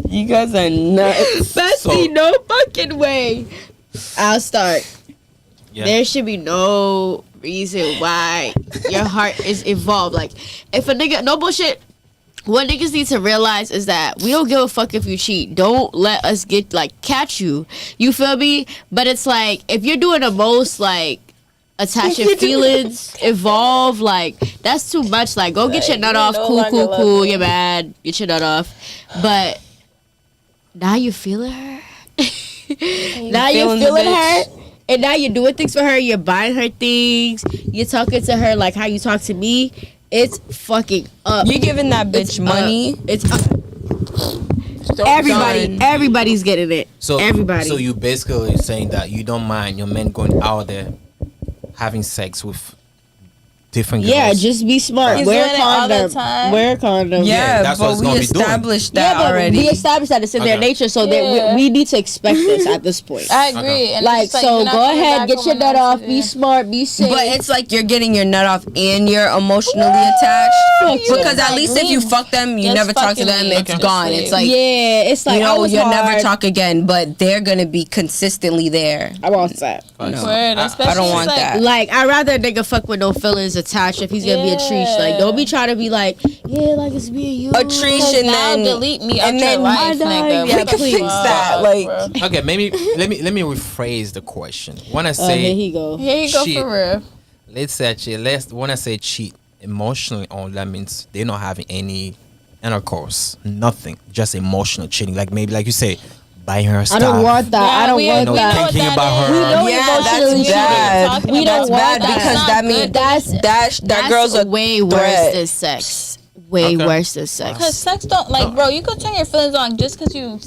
You guys are nuts. Bestie, no fucking way. I'll start. Yeah. There should be no reason why your heart is involved. Like, if a nigga, no bullshit, what niggas need to realize is that we don't give a fuck if you cheat. Don't let us get, like, catch you. You feel me? But it's like, if you're doing the most, like, attaching feelings involved, like, that's too much. Like, go get your nut off. no longer love Cool. me. You're mad. Get your nut off. But now you feeling her. Now you're feeling the feeling bitch. her. And now you're doing things for her. You're buying her things. You're talking to her like how you talk to me. It's fucking up. You're giving that bitch It's money. It's up. Everybody's getting it. So Everybody. So you basically saying that you don't mind your men going out there having sex with different girls. Yeah, just be smart. He's Wear a doing it all the condom. time. Wear a condom. Yeah, that's what but it's we gonna be doing. established Yeah, that but already. we established that it's in their Okay. nature, so Yeah. that we need to expect this at this point. I agree. Okay. And Like, it's just so you're not go coming ahead, back get your when nut that's off, it. be smart, be safe. But it's like you're getting your nut off and you're emotionally attached. Fuck you. Because at Like, least if you leave. fuck them, you Just never talk to fucking them, leave. it's Okay. gone. Just It's like, yeah, it's like you I know, was you'll hard. never talk again, but they're going to be consistently there. I'm all set. No. Word, especially I don't it's want like, that. Like, I'd rather a nigga fuck with no feelings attached if he's gonna be a treat. Like, don't be trying to be like, yeah, like it's me and you. A treat and now then delete me out and your then life, I know, nigga. yeah, What the please. fix that, fuck, like- bro? Okay, maybe let me rephrase the question. When I Here say he go. Here you go Shit. for real. let's say when I say cheat emotionally on, that means they're not having any intercourse, nothing, just emotional cheating. Like maybe like you say, buying her stuff. I don't want that. I don't we want know, know that. what thinking that about is. her. We know Yeah, emotionally that's bad. talking We about don't That's want bad that. because That's that not means good. that girl's a way worse threat. than sex. Way Okay. worse than sex. Cause sex don't like, bro. You could turn your feelings on just cause you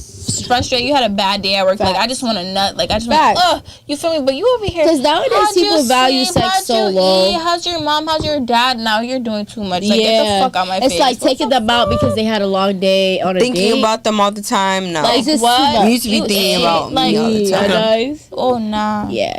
frustrated. You had a bad day at work. Like I just want a nut. Like I just want. Facts. You feel me? But you over here. 'Cause nowadays how'd you people value sleep? sex How'd so you low. eat? How's your mom? How's your dad? Now you're doing too much. Like get the fuck out my face. It's like taking them out because they had a long day on a Thinking date. about them all the time. No. Like It's just what? too much. You need to be thinking ate, about like, me all the time. Guys. Oh nah. Yeah.